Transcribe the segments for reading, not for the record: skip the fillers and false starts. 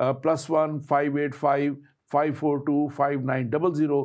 +1 585 542 5900।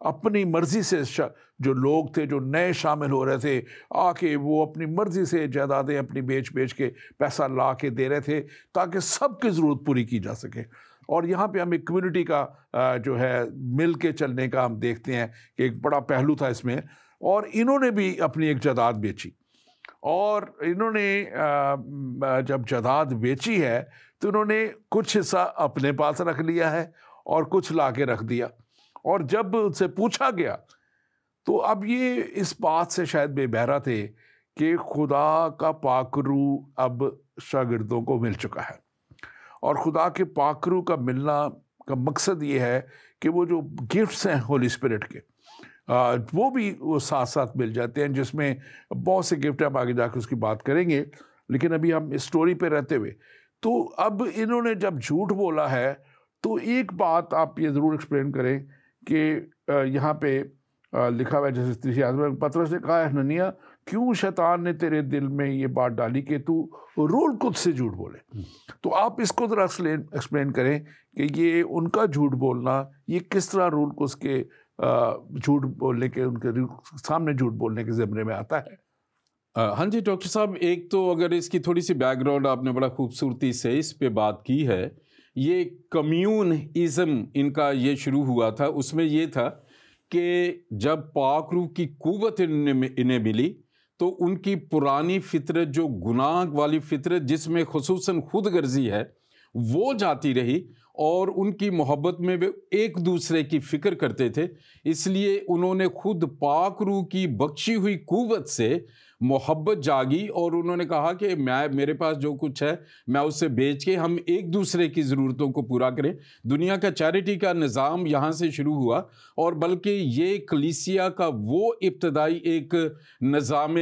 اپنی مرضی سے جو لوگ تھے جو نئے شامل ہو رہے تھے آ کے وہ اپنی مرضی سے جائیدادیں اپنی بیچ کے پیسہ لا کے دے رہے تھے تاکہ سب کی ضرورت پوری کی جا سکے. اور یہاں پہ ہم ایک کمیونٹی کا جو ہے مل کے چلنے کا ہم دیکھتے ہیں کہ ایک بڑا پہلو تھا اس میں. اور انہوں نے بھی اپنی ایک جائیداد بیچی, اور انہوں نے جب جائیداد بیچی ہے تو انہوں نے کچھ حصہ اپنے پاس رکھ لیا ہے اور کچھ لا کے رکھ دیا. اور جب ان سے پوچھا گیا تو اب یہ اس بات سے شاید بے بہرا تھے کہ خدا کا پاک روح اب شاگردوں کو مل چکا ہے, اور خدا کے پاک روح کا ملنا کا مقصد یہ ہے کہ وہ جو گفٹس ہیں ہولی اسپرٹ کے وہ بھی وہ ساتھ ساتھ مل جاتے ہیں, جس میں بہت سے گفٹ ہم آگے جا کے اس کی بات کریں گے. لیکن ابھی ہم اس سٹوری پہ رہتے ہوئے تو اب انہوں نے جب جھوٹ بولا ہے تو ایک بات آپ یہ ضرور ایکسپلین کریں کہ یہاں پہ لکھا ہوا ہے جیسے 30 آیت میں پطرس نے کہا حنانیہ کیوں شیطان نے تیرے دل میں یہ بات ڈالی کہ تو روح القدس سے جھوٹ بولے. تو آپ اس کو ذرا ایکسپلین کریں کہ یہ ان کا جھوٹ بولنا یہ کس طرح روح القدس کے جھوٹ بولنے کے ان کے سامنے جھوٹ بولنے کے زمرے میں آتا ہے. ہاں جی ڈاکٹر صاحب, ایک تو اگر اس کی تھوڑی سی بیک گراؤنڈ آپ نے بڑا خوبصورتی سے اس پہ بات کی ہے. یہ کمیونزم ان کا یہ شروع ہوا تھا, اس میں یہ تھا کہ جب پاک روح کی قوت انہیں ملی تو ان کی پرانی فطرت جو گناہ والی فطرت جس میں خصوصاً خود غرضی ہے وہ جاتی رہی, اور ان کی محبت میں وہ ایک دوسرے کی فکر کرتے تھے. اس لیے انہوں نے خود پاک روح کی بخشی ہوئی قوت سے محبت جاگی, اور انہوں نے کہا کہ میرے پاس جو کچھ ہے میں اسے بیچ کے ہم ایک دوسرے کی ضرورتوں کو پورا کریں. دنیا کا چیریٹی کا نظام یہاں سے شروع ہوا, اور بلکہ یہ کلیسیا کا وہ ابتدائی ایک نظام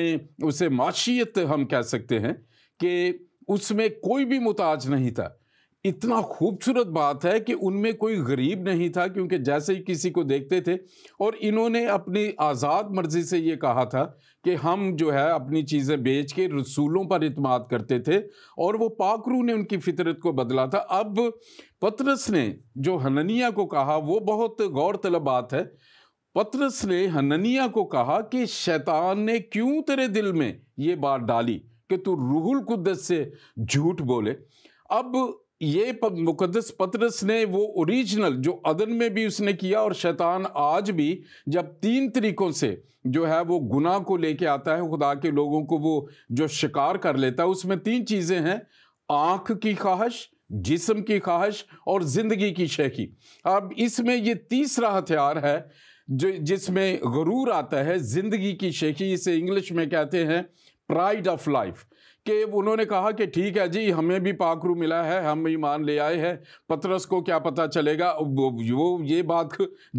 اسے معاشیت ہم کہہ سکتے ہیں کہ اس میں کوئی بھی محتاج نہیں تھا. اتنا خوبصورت بات ہے کہ ان میں کوئی غریب نہیں تھا, کیونکہ جیسے ہی کسی کو دیکھتے تھے, اور انہوں نے اپنی آزاد مرضی سے یہ کہا تھا کہ ہم جو ہے اپنی چیزیں بیچ کے رسولوں پر اعتماد کرتے تھے, اور وہ پاک روح نے ان کی فطرت کو بدلا تھا. اب پطرس نے جو حنانیہ کو کہا وہ بہت غور طلب بات ہے. پطرس نے حنانیہ کو کہا کہ شیطان نے کیوں تیرے دل میں یہ بات ڈالی کہ تو روح القدس سے جھوٹ بولے. اب یہ مقدس پطرس نے وہ اوریجنل جو عدن میں بھی اس نے کیا, اور شیطان آج بھی جب 3 طریقوں سے جو ہے وہ گناہ کو لے کے آتا ہے خدا کے لوگوں کو, وہ جو شکار کر لیتا ہے, اس میں 3 چیزیں ہیں: آنکھ کی خواہش, جسم کی خواہش اور زندگی کی شیخی. اب اس میں یہ تیسرا ہتھیار ہے جس میں غرور آتا ہے, زندگی کی شیخی. اسے انگلش میں کہتے ہیں پرائڈ آف لائف. کہ انہوں نے کہا کہ ٹھیک ہے جی ہمیں بھی پاک روح ملا ہے, ہم ایمان لے آئے ہیں, پطرس کو کیا پتہ چلے گا. وہ یہ بات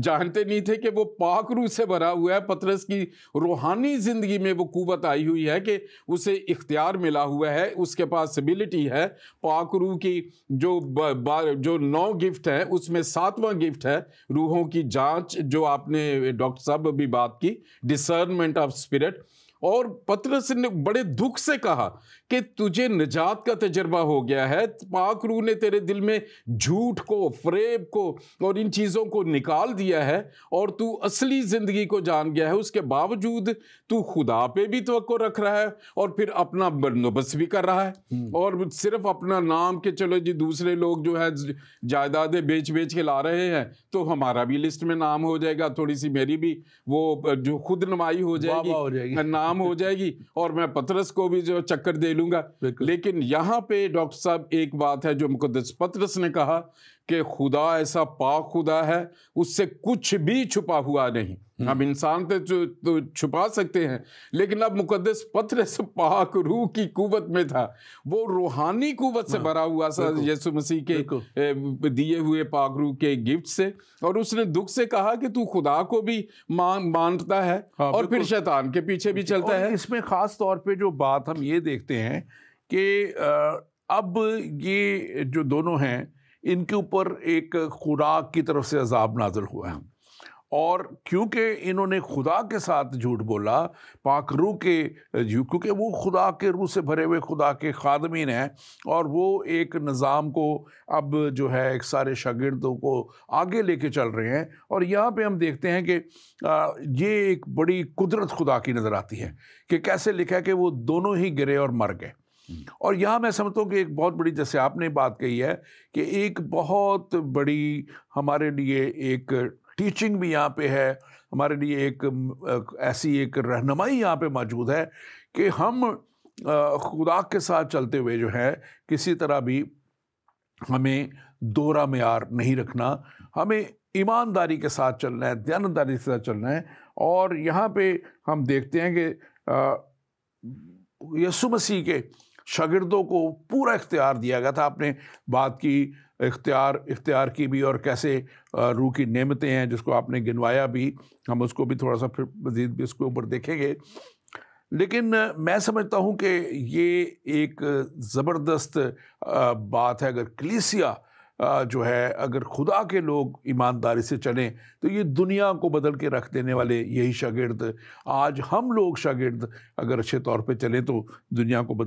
جانتے نہیں تھے کہ وہ پاک روح سے بھرا ہوا ہے. پطرس کی روحانی زندگی میں وہ قوت آئی ہوئی ہے کہ اسے اختیار ملا ہوا ہے, اس کے پاس ایبلٹی ہے. پاک روح کی جو 9 گفٹ ہے اس میں 7واں گفٹ ہے روحوں کی جانچ, جو آپ نے ڈاکٹر صاحب ابھی بات کی, ڈسرنمنٹ آف اسپرٹ. اور پطرس نے بڑے دکھ سے کہا کہ تجھے نجات کا تجربہ ہو گیا ہے, پاک روح نے تیرے دل میں جھوٹ کو, فریب کو اور ان چیزوں کو نکال دیا ہے, اور تو اصلی زندگی کو جان گیا ہے. اس کے باوجود تو خدا پہ بھی توقع رکھ رہا ہے, اور پھر اپنا بندوبست بھی کر رہا ہے, اور صرف اپنا نام کہ چلو جی دوسرے لوگ جو ہے جائیدادیں بیچ کے لا رہے ہیں تو ہمارا بھی لسٹ میں نام ہو جائے گا, تھوڑی سی میری بھی وہ جو خود نمائی ہو جائے گی, نام ہو جائے گی, اور میں پطرس کو بھی جو چکر دے لوں گا. لیکن یہاں پہ ڈاکٹر صاحب ایک بات ہے جو مقدس پطرس نے کہا کہ خدا ایسا پاک خدا ہے, اس سے کچھ بھی چھپا ہوا نہیں. ہم انسان تو چھپا سکتے ہیں, لیکن اب مقدس پطرس پاک روح کی قوت میں تھا, وہ روحانی قوت سے بھرا ہوا تھا یسوع مسیح کے دیے ہوئے پاک روح کے گفٹ سے, اور اس نے دکھ سے کہا کہ تو خدا کو بھی مانتا ہے اور پھر شیطان کے پیچھے بھی چلتا ہے. اس میں خاص طور پہ جو بات ہم یہ دیکھتے ہیں کہ اب یہ جو دونوں ہیں ان کے اوپر ایک خوراک کی طرف سے عذاب نازل ہوا ہے, اور کیونکہ انہوں نے خدا کے ساتھ جھوٹ بولا، پاک روح کے، کیونکہ وہ خدا کے روح سے بھرے ہوئے خدا کے خادمین ہیں، اور وہ ایک نظام کو اب جو ہے ایک سارے شاگردوں کو آگے لے کے چل رہے ہیں۔ اور یہاں پہ ہم دیکھتے ہیں کہ یہ ایک بڑی قدرت خدا کی نظر آتی ہے کہ کیسے لکھا ہے کہ وہ دونوں ہی گرے اور مر گئے۔ اور یہاں میں سمجھتا ہوں کہ ایک بہت بڑی، جیسے آپ نے بات کہی ہے کہ ایک بہت بڑی ہمارے لیے ایک ٹیچنگ بھی یہاں پہ ہے، ہمارے لیے ایک ایسی ایک رہنمائی یہاں پہ موجود ہے کہ ہم خدا کے ساتھ چلتے ہوئے جو ہے کسی طرح بھی ہمیں دوہرا معیار نہیں رکھنا، ہمیں ایمانداری کے ساتھ چلنا ہے، دیانتداری کے ساتھ چلنا ہے۔ اور یہاں پہ ہم دیکھتے ہیں کہ یسوع مسیح کے شاگردوں کو پورا اختیار دیا گیا تھا۔ آپ نے بات کی اختیار کی بھی، اور کیسے روح کی نعمتیں ہیں جس کو آپ نے گنوایا بھی، ہم اس کو بھی تھوڑا سا پھر مزید بھی اس کے اوپر دیکھیں گے۔ لیکن میں سمجھتا ہوں کہ یہ ایک زبردست بات ہے، اگر کلیسیا جو ہے، اگر خدا کے لوگ ایمانداری سے چلیں تو یہ دنیا کو بدل کے رکھ دینے والے یہی شاگرد، آج ہم لوگ شاگرد اگر اچھے طور پہ چلیں تو دنیا کو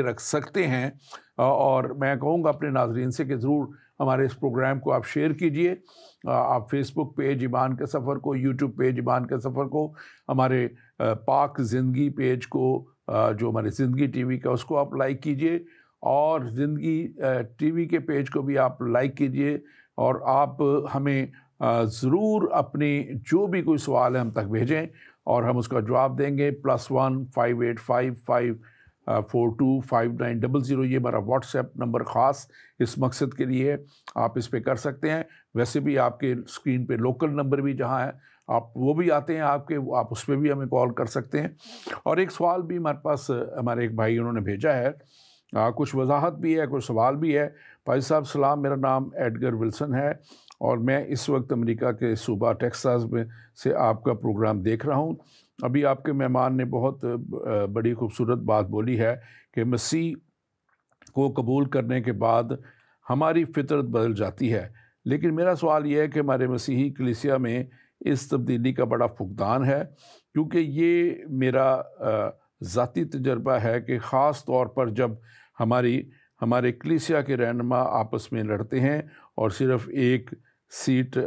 رکھ سکتے ہیں۔ اور میں کہوں گا اپنے ناظرین سے کہ ضرور ہمارے اس پروگرام کو آپ شیئر کیجئے، آپ فیس بک پیج ایمان کے سفر کو، یوٹیوب پیج ایمان کے سفر کو، ہمارے پاک زندگی پیج کو جو ہمارے زندگی ٹی وی کا، اس کو آپ لائک کیجئے، اور زندگی ٹی وی کے پیج کو بھی آپ لائک کیجئے، اور آپ ہمیں ضرور اپنی جو بھی کوئی سوال ہے ہم تک بھیجیں اور ہم اس کا جواب دیں گے۔ +1 585 542 5900 یہ ہمارا واٹس ایپ نمبر خاص اس مقصد کے لیے، آپ اس پہ کر سکتے ہیں۔ ویسے بھی آپ کے اسکرین پہ لوکل نمبر بھی جہاں ہے آپ وہ بھی آتے ہیں آپ کے، آپ اس پہ بھی ہمیں کال کر سکتے ہیں۔ اور ایک سوال بھی ہمارے پاس ہمارے ایک بھائی انہوں نے بھیجا ہے، کچھ وضاحت بھی ہے، کچھ سوال بھی ہے۔ بھائی صاحب سلام، میرا نام ایڈگر ولسن ہے اور میں اس وقت امریکہ کے صوبہ ٹیکساس میں سے آپ کا پروگرام دیکھ رہا ہوں۔ ابھی آپ کے مہمان نے بہت بڑی خوبصورت بات بولی ہے کہ مسیح کو قبول کرنے کے بعد ہماری فطرت بدل جاتی ہے، لیکن میرا سوال یہ ہے کہ ہمارے مسیحی کلیسیا میں اس تبدیلی کا بڑا فقدان ہے، کیونکہ یہ میرا ذاتی تجربہ ہے کہ خاص طور پر جب ہمارے کلیسیا کے رہنما آپس میں لڑتے ہیں اور صرف ایک سیٹ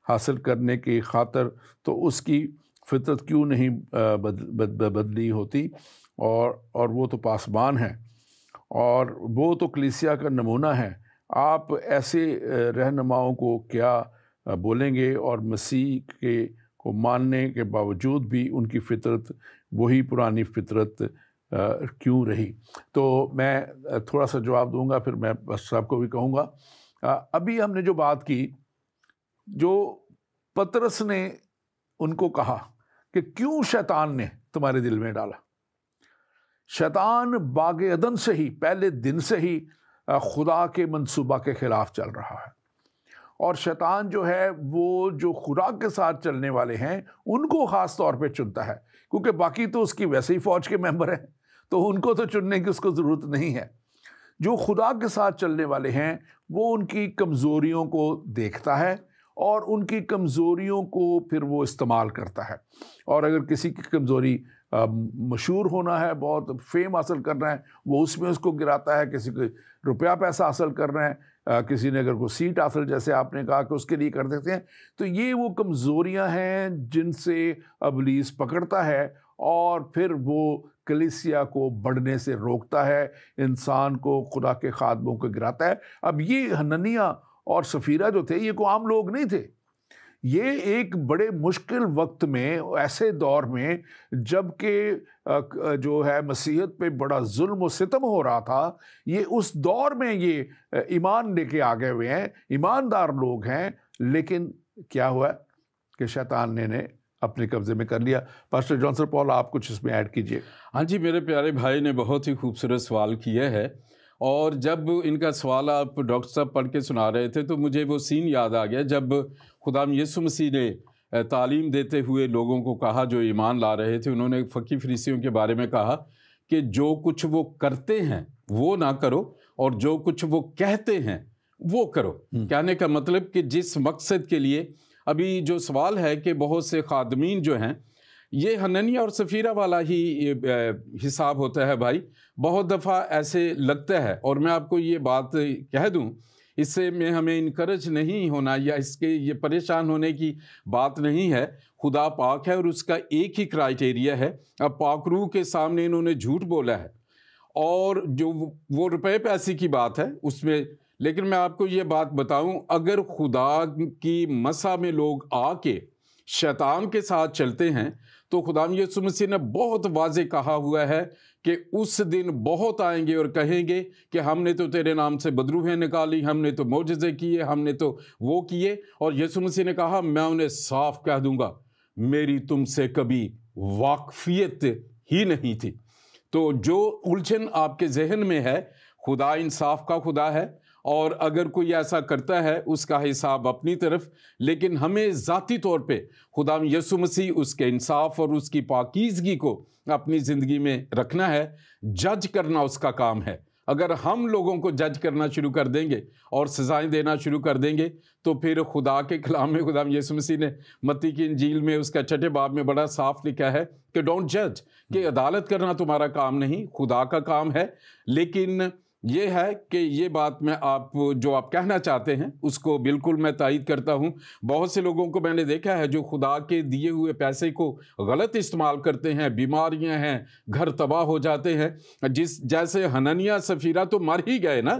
حاصل کرنے کی خاطر، تو اس کی فطرت کیوں نہیں بدلی ہوتی، اور وہ تو پاسبان ہے اور وہ تو کلیسیا کا نمونہ ہے۔ آپ ایسے رہنماؤں کو کیا بولیں گے، اور مسیح کو ماننے کے باوجود بھی ان کی فطرت وہی پرانی فطرت کیوں رہی؟ تو میں تھوڑا سا جواب دوں گا، پھر میں بس صاحب کو بھی کہوں گا۔ ابھی ہم نے جو بات کی، جو پطرس نے ان کو کہا کہ کیوں شیطان نے تمہارے دل میں ڈالا، شیطان باغ عدن سے ہی، پہلے دن سے ہی خدا کے منصوبہ کے خلاف چل رہا ہے، اور شیطان جو ہے وہ جو خدا کے ساتھ چلنے والے ہیں ان کو خاص طور پہ چنتا ہے، کیونکہ باقی تو اس کی ویسے ہی فوج کے ممبر ہیں، تو ان کو تو چننے کی اس کو ضرورت نہیں ہے۔ جو خدا کے ساتھ چلنے والے ہیں وہ ان کی کمزوریوں کو دیکھتا ہے اور ان کی کمزوریوں کو پھر وہ استعمال کرتا ہے، اور اگر کسی کی کمزوری مشہور ہونا ہے، بہت فیم حاصل کرنا ہے، وہ اس میں اس کو گراتا ہے، کسی کو روپیہ پیسہ حاصل کرنا ہے، کسی نے اگر کوئی سیٹ حاصل جیسے آپ نے کہا کہ اس کے لیے کر دیتے ہیں، تو یہ وہ کمزوریاں ہیں جن سے ابلیس پکڑتا ہے اور پھر وہ کلیسیا کو بڑھنے سے روکتا ہے، انسان کو خدا کے خادموں کو گراتا ہے۔ اب یہ حننیہ اور سفیرہ جو تھے یہ کوئی عام لوگ نہیں تھے، یہ ایک بڑے مشکل وقت میں، ایسے دور میں جب کہ جو ہے مسیحیت پہ بڑا ظلم و ستم ہو رہا تھا، یہ اس دور میں یہ ایمان لے کے آگے ہوئے ہیں، ایماندار لوگ ہیں، لیکن کیا ہوا کہ شیطان نے اپنے قبضے میں کر لیا۔ پاسٹر جانسن پال، آپ کچھ اس میں ایڈ کیجئے۔ ہاں جی، میرے پیارے بھائی نے بہت ہی خوبصورت سوال کیا ہے، اور جب ان کا سوال آپ ڈاکٹر صاحب پڑھ کے سنا رہے تھے تو مجھے وہ سین یاد آ گیا جب خدام یسوع مسیح نے تعلیم دیتے ہوئے لوگوں کو کہا جو ایمان لا رہے تھے، انہوں نے فقی فریسیوں کے بارے میں کہا کہ جو کچھ وہ کرتے ہیں وہ نہ کرو، اور جو کچھ وہ کہتے ہیں وہ کرو. کہنے کا مطلب کہ جس مقصد کے لیے ابھی جو سوال ہے کہ بہت سے خادمین جو ہیں یہ حننیہ اور سفیرہ والا ہی حساب ہوتا ہے بھائی. بہت دفعہ ایسے لگتا ہے, اور میں آپ کو یہ بات کہہ دوں, اس سے میں ہمیں انکرج نہیں ہونا یا اس کے یہ پریشان ہونے کی بات نہیں ہے. خدا پاک ہے اور اس کا ایک ہی کرائیٹیریا ہے. اب پاک روح کے سامنے انہوں نے جھوٹ بولا ہے, اور جو وہ روپے پیسے کی بات ہے اس میں, لیکن میں آپ کو یہ بات بتاؤں, اگر خدا کی مسا میں لوگ آ کے شیطان کے ساتھ چلتے ہیں تو خدا یسوع مسیح نے بہت واضح کہا ہوا ہے کہ اس دن بہت آئیں گے اور کہیں گے کہ ہم نے تو تیرے نام سے بدروہیں نکالی, ہم نے تو معجزے کیے, ہم نے تو وہ کیے. اور یسوع مسیح نے کہا میں انہیں صاف کہہ دوں گا میری تم سے کبھی واقفیت ہی نہیں تھی. تو جو الجھن آپ کے ذہن میں ہے, خدا انصاف کا خدا ہے, اور اگر کوئی ایسا کرتا ہے اس کا حساب اپنی طرف, لیکن ہمیں ذاتی طور پہ خدا یسوع مسیح اس کے انصاف اور اس کی پاکیزگی کو اپنی زندگی میں رکھنا ہے. جج کرنا اس کا کام ہے. اگر ہم لوگوں کو جج کرنا شروع کر دیں گے اور سزائیں دینا شروع کر دیں گے تو پھر خدا کے کلام میں خدا یسوع مسیح نے متی کی انجیل میں اس کا 6 باب میں بڑا صاف لکھا ہے کہ ڈونٹ جج, کہ عدالت کرنا تمہارا کام نہیں, خدا کا کام ہے. لیکن یہ ہے کہ یہ بات میں جو آپ کہنا چاہتے ہیں اس کو بالکل میں تائید کرتا ہوں. بہت سے لوگوں کو میں نے دیکھا ہے جو خدا کے دیے ہوئے پیسے کو غلط استعمال کرتے ہیں, بیماریاں ہیں, گھر تباہ ہو جاتے ہیں. جیسے حننیہ سفیرہ تو مر ہی گئے نا,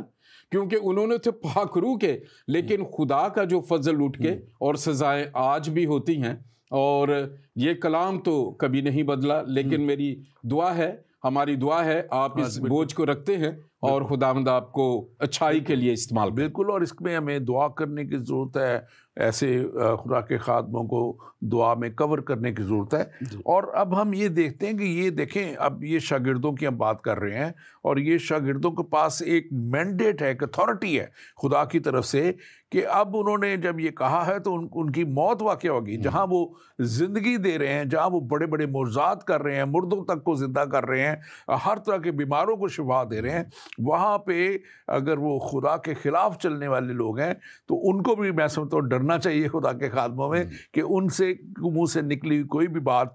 کیونکہ انہوں نے تھے پاک روح کے, لیکن خدا کا جو فضل اٹھ کے, اور سزائیں آج بھی ہوتی ہیں. اور یہ کلام تو کبھی نہیں بدلا, لیکن میری دعا ہے, ہماری دعا ہے آپ اس بوجھ کو رکھتے ہیں اور خداوند آپ کو اچھائی کے لیے استعمال. بالکل, اور اس میں ہمیں دعا کرنے کی ضرورت ہے, ایسے خدا کے خادموں کو دعا میں کور کرنے کی ضرورت ہے. اور اب ہم یہ دیکھتے ہیں کہ یہ دیکھیں, اب یہ شاگردوں کی ہم بات کر رہے ہیں, اور یہ شاگردوں کے پاس ایک مینڈیٹ ہے, ایک اتھارٹی ہے خدا کی طرف سے, کہ اب انہوں نے جب یہ کہا ہے تو ان کی موت واقع ہوگی. جہاں وہ زندگی دے رہے ہیں, جہاں وہ بڑے بڑے معجزات کر رہے ہیں, مردوں تک کو زندہ کر رہے ہیں, ہر طرح کے بیماروں کو شفا دے رہے ہیں, وہاں پہ اگر وہ خدا کے خلاف چلنے والے لوگ ہیں تو ان کو بھی میں سمجھتا ہوں ڈرنا چاہیے خدا کے خادموں میں, کہ ان سے منہ سے نکلی ہوئی کوئی بھی بات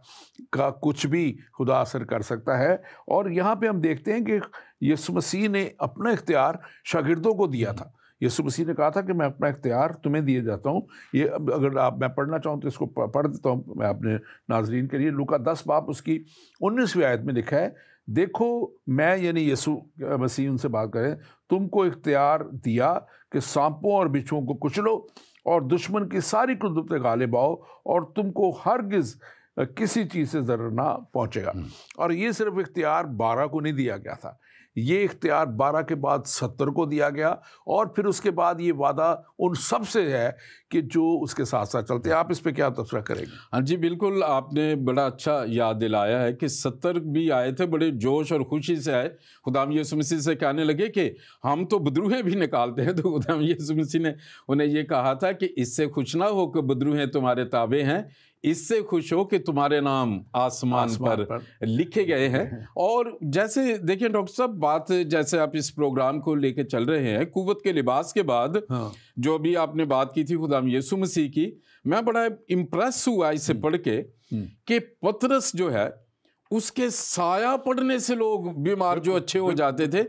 کا کچھ بھی خدا اثر کر سکتا ہے. اور یہاں پہ ہم دیکھتے ہیں کہ یسوع مسیح نے اپنا اختیار شاگردوں کو دیا تھا. یسوع مسیح نے کہا تھا کہ میں اپنا اختیار تمہیں دیے جاتا ہوں. یہ اگر میں پڑھنا چاہوں تو اس کو پڑھ دیتا ہوں میں اپنے ناظرین کے لیے. لوکا 10 باب اس کی 19ویں آیت میں لکھا ہے, دیکھو میں یعنی یسوع مسیح ان سے بات کریں, تم کو اختیار دیا کہ سانپوں اور بچھوؤں کو کچلو اور دشمن کی ساری قدرت پہ غالب آؤ, اور تم کو ہرگز کسی چیز سے ضرر نہ پہنچے گا. اور یہ صرف اختیار 12 کو نہیں دیا گیا تھا, یہ اختیار 12 کے بعد 70 کو دیا گیا, اور پھر اس کے بعد یہ وعدہ ان سب سے ہے کہ جو اس کے ساتھ ساتھ چلتے ہیں. آپ اس پہ کیا تبصرہ کریں گے؟ ہاں جی بالکل, آپ نے بڑا اچھا یاد دلایا ہے کہ 70 بھی آئے تھے, بڑے جوش اور خوشی سے آئے. خدا یسوع مسیح سے کہنے لگے کہ ہم تو بدروہیں بھی نکالتے ہیں. تو خدا یسوع مسیح نے انہیں یہ کہا تھا کہ اس سے خوش نہ ہو کہ بدروہیں تمہارے تابع ہیں, اس سے خوش ہو کہ تمہارے نام آسمان پر لکھے گئے ہیں. اور جیسے دیکھیں ڈاکٹر صاحب, بات جیسے آپ اس پروگرام کو لے کے چل رہے ہیں قوت کے لباس کے بعد, جو بھی آپ نے بات کی تھی خدا یسوع مسیح کی, میں بڑا امپریس ہوا اسے پڑھ کے کہ پطرس جو ہے اس کے سایہ پڑنے سے لوگ بیمار جو اچھے ہو جاتے تھے.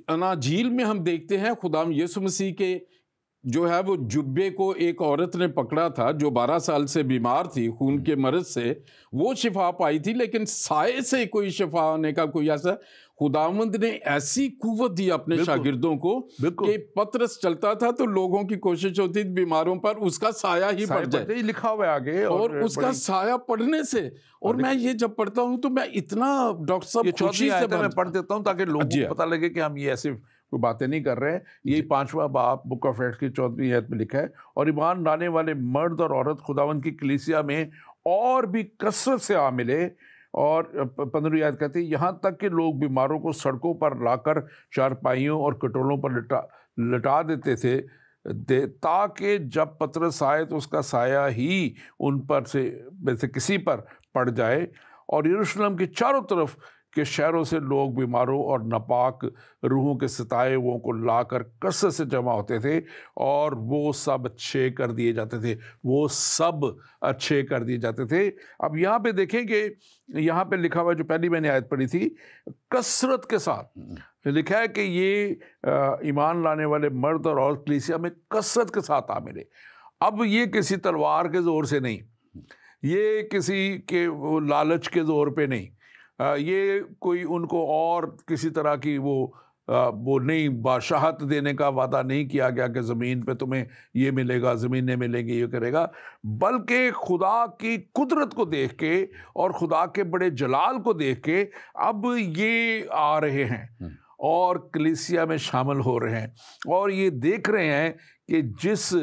اناجیل میں ہم دیکھتے ہیں خدا یسوع مسیح کے جو ہے وہ جبے کو ایک عورت نے پکڑا تھا جو 12 سال سے بیمار تھی خون کے مرض سے, وہ شفا پائی تھی, لیکن سائے سے کوئی شفا ہونے کا کوئی ایسا, خداوند نے ایسی قوت دی اپنے شاگردوں کو کہ پطرس چلتا تھا تو لوگوں کی کوشش ہوتی تھی بیماروں پر اس کا سایہ ہی پڑ جائے, لکھا ہوا ہے آگے, اور اس کا سایہ پڑنے سے. اور میں یہ جب پڑھتا ہوں تو میں اتنا ڈاکٹر صاحب خوشی سے میں پڑھ دیتا ہوں تاکہ لوگوں کو پتہ لگے کہ ہم یہ ایسے کوئی باتیں نہیں کر رہے ہیں. یہی 5واں باب بک آف ایکٹس کی 14ویں آیت میں لکھا ہے, اور ایمان لانے والے مرد اور عورت خداوند کی کلیسیا میں اور بھی کثرت سے آ ملے. اور 15ویں آیت کہتے ہیں یہاں تک کہ لوگ بیماروں کو سڑکوں پر لا کر چارپائیوں اور کٹولوں پر لٹا دیتے تھے, تاکہ جب پطرس آئے تو اس کا سایہ ہی ان پر سے کسی پر پڑ جائے. اور یروشلم کے چاروں طرف کہ شہروں سے لوگ بیماروں اور ناپاک روحوں کے ستائے ہوئوں کو لا کر کثرت سے جمع ہوتے تھے اور وہ سب اچھے کر دیے جاتے تھے، وہ سب اچھے کر دیے جاتے تھے۔ اب یہاں پہ دیکھیں کہ یہاں پہ لکھا ہوا جو پہلی میں نے آیت پڑھی تھی، کثرت کے ساتھ لکھا ہے کہ یہ ایمان لانے والے مرد اور عورت کلیسیا میں کثرت کے ساتھ آ ملے۔ اب یہ کسی تلوار کے زور سے نہیں، یہ کسی کے لالچ کے زور پہ نہیں، یہ کوئی ان کو اور کسی طرح کی وہ نہیں، بادشاہت دینے کا وعدہ نہیں کیا گیا کہ زمین پہ تمہیں یہ ملے گا، زمینیں ملیں گی، یہ کرے گا، بلکہ خدا کی قدرت کو دیکھ کے اور خدا کے بڑے جلال کو دیکھ کے اب یہ آ رہے ہیں اور کلیسیا میں شامل ہو رہے ہیں، اور یہ دیکھ رہے ہیں کہ جس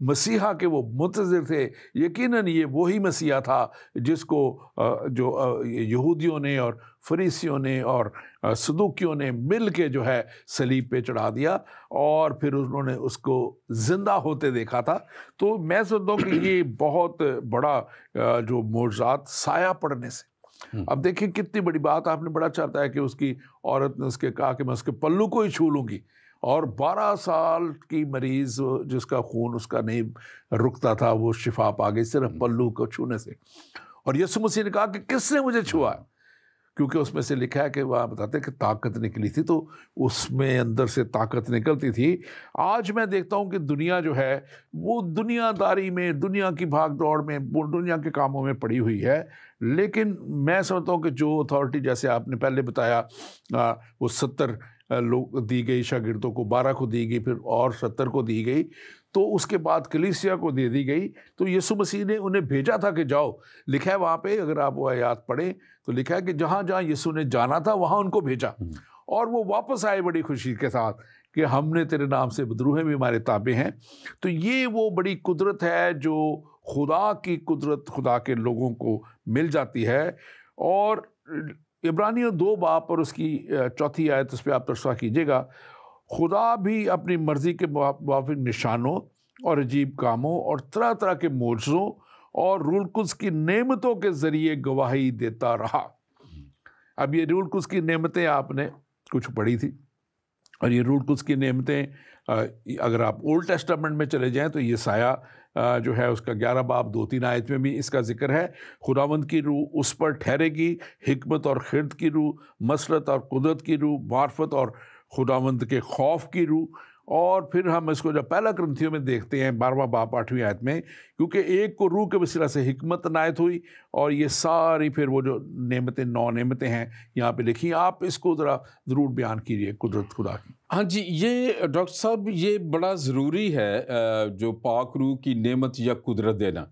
مسیحا کے وہ منتظر تھے، یقیناً یہ وہی مسیحا تھا جس کو جو یہودیوں نے اور فریسیوں نے اور صدوقیوں نے مل کے جو ہے صلیب پہ چڑھا دیا، اور پھر انہوں نے اس کو زندہ ہوتے دیکھا تھا۔ تو میں سمجھتا ہوں کہ یہ بہت بڑا جو معجزات سایہ پڑنے سے، اب دیکھیں کتنی بڑی بات، آپ نے بڑا چاہتا ہے کہ اس کی عورت نے اس کے کہا کہ میں اس کے پلو کو ہی چھو لوں گی، اور 12 سال کی مریض جس کا خون اس کا نہیں رکتا تھا وہ شفا پا گئی صرف پلو کو چھونے سے، اور یسوع مسیح نے کہا کہ کس نے مجھے چھوا، کیونکہ اس میں سے لکھا ہے کہ وہاں بتاتے ہیں کہ طاقت نکلی تھی، تو اس میں اندر سے طاقت نکلتی تھی۔ آج میں دیکھتا ہوں کہ دنیا جو ہے وہ دنیا داری میں، دنیا کی بھاگ دوڑ میں، دنیا کے کاموں میں پڑی ہوئی ہے، لیکن میں سمجھتا ہوں کہ جو اتھارٹی جیسے آپ نے پہلے بتایا وہ 70 لوگ دی گئی، شاگردوں کو 12 کو دی گئی، پھر اور 70 کو دی گئی، تو اس کے بعد کلیسیا کو دے دی گئی۔ تو یسوع مسیح نے انہیں بھیجا تھا کہ جاؤ، لکھا ہے وہاں پہ، اگر آپ وہ آیات پڑھیں تو لکھا ہے کہ جہاں جہاں یسوع نے جانا تھا وہاں ان کو بھیجا، اور وہ واپس آئے بڑی خوشی کے ساتھ کہ ہم نے تیرے نام سے بدروہیں بھی ہمارے تابع ہیں۔ تو یہ وہ بڑی قدرت ہے جو خدا کی قدرت خدا کے لوگوں کو مل جاتی ہے۔ اور عبرانیوں 2 باب اور اس کی 4 آیت، اس پہ آپ ترجمہ کیجیے گا، خدا بھی اپنی مرضی کے موافق نشانوں اور عجیب کاموں اور طرح طرح کے معجزوں اور روح القدس کی نعمتوں کے ذریعے گواہی دیتا رہا۔ اب یہ روح القدس کی نعمتیں آپ نے کچھ پڑھی تھی، اور یہ روح القدس کی نعمتیں اگر آپ اولڈ ٹیسٹامنٹ میں چلے جائیں تو یہ سایہ جو ہے اس کا 11 باب 2-3 آیت میں بھی اس کا ذکر ہے۔ خداوند کی روح اس پر ٹھہرے گی، حکمت اور خرد کی روح، مسرت اور قدرت کی روح، معرفت اور خداوند کے خوف کی روح۔ اور پھر ہم اس کو جب پہلا کرنتھیوں میں دیکھتے ہیں 12واں باب 8ویں آیت میں، کیونکہ ایک کو روح کے وسیلہ سے حکمت عنایت ہوئی، اور یہ ساری پھر وہ جو نعمتیں 9 نعمتیں ہیں یہاں پہ لکھی، آپ اس کو ذرا ضرور بیان کیجیے قدرت خدا کی۔ ہاں جی، یہ ڈاکٹر صاحب یہ بڑا ضروری ہے جو پاک روح کی نعمت یا قدرت دینا۔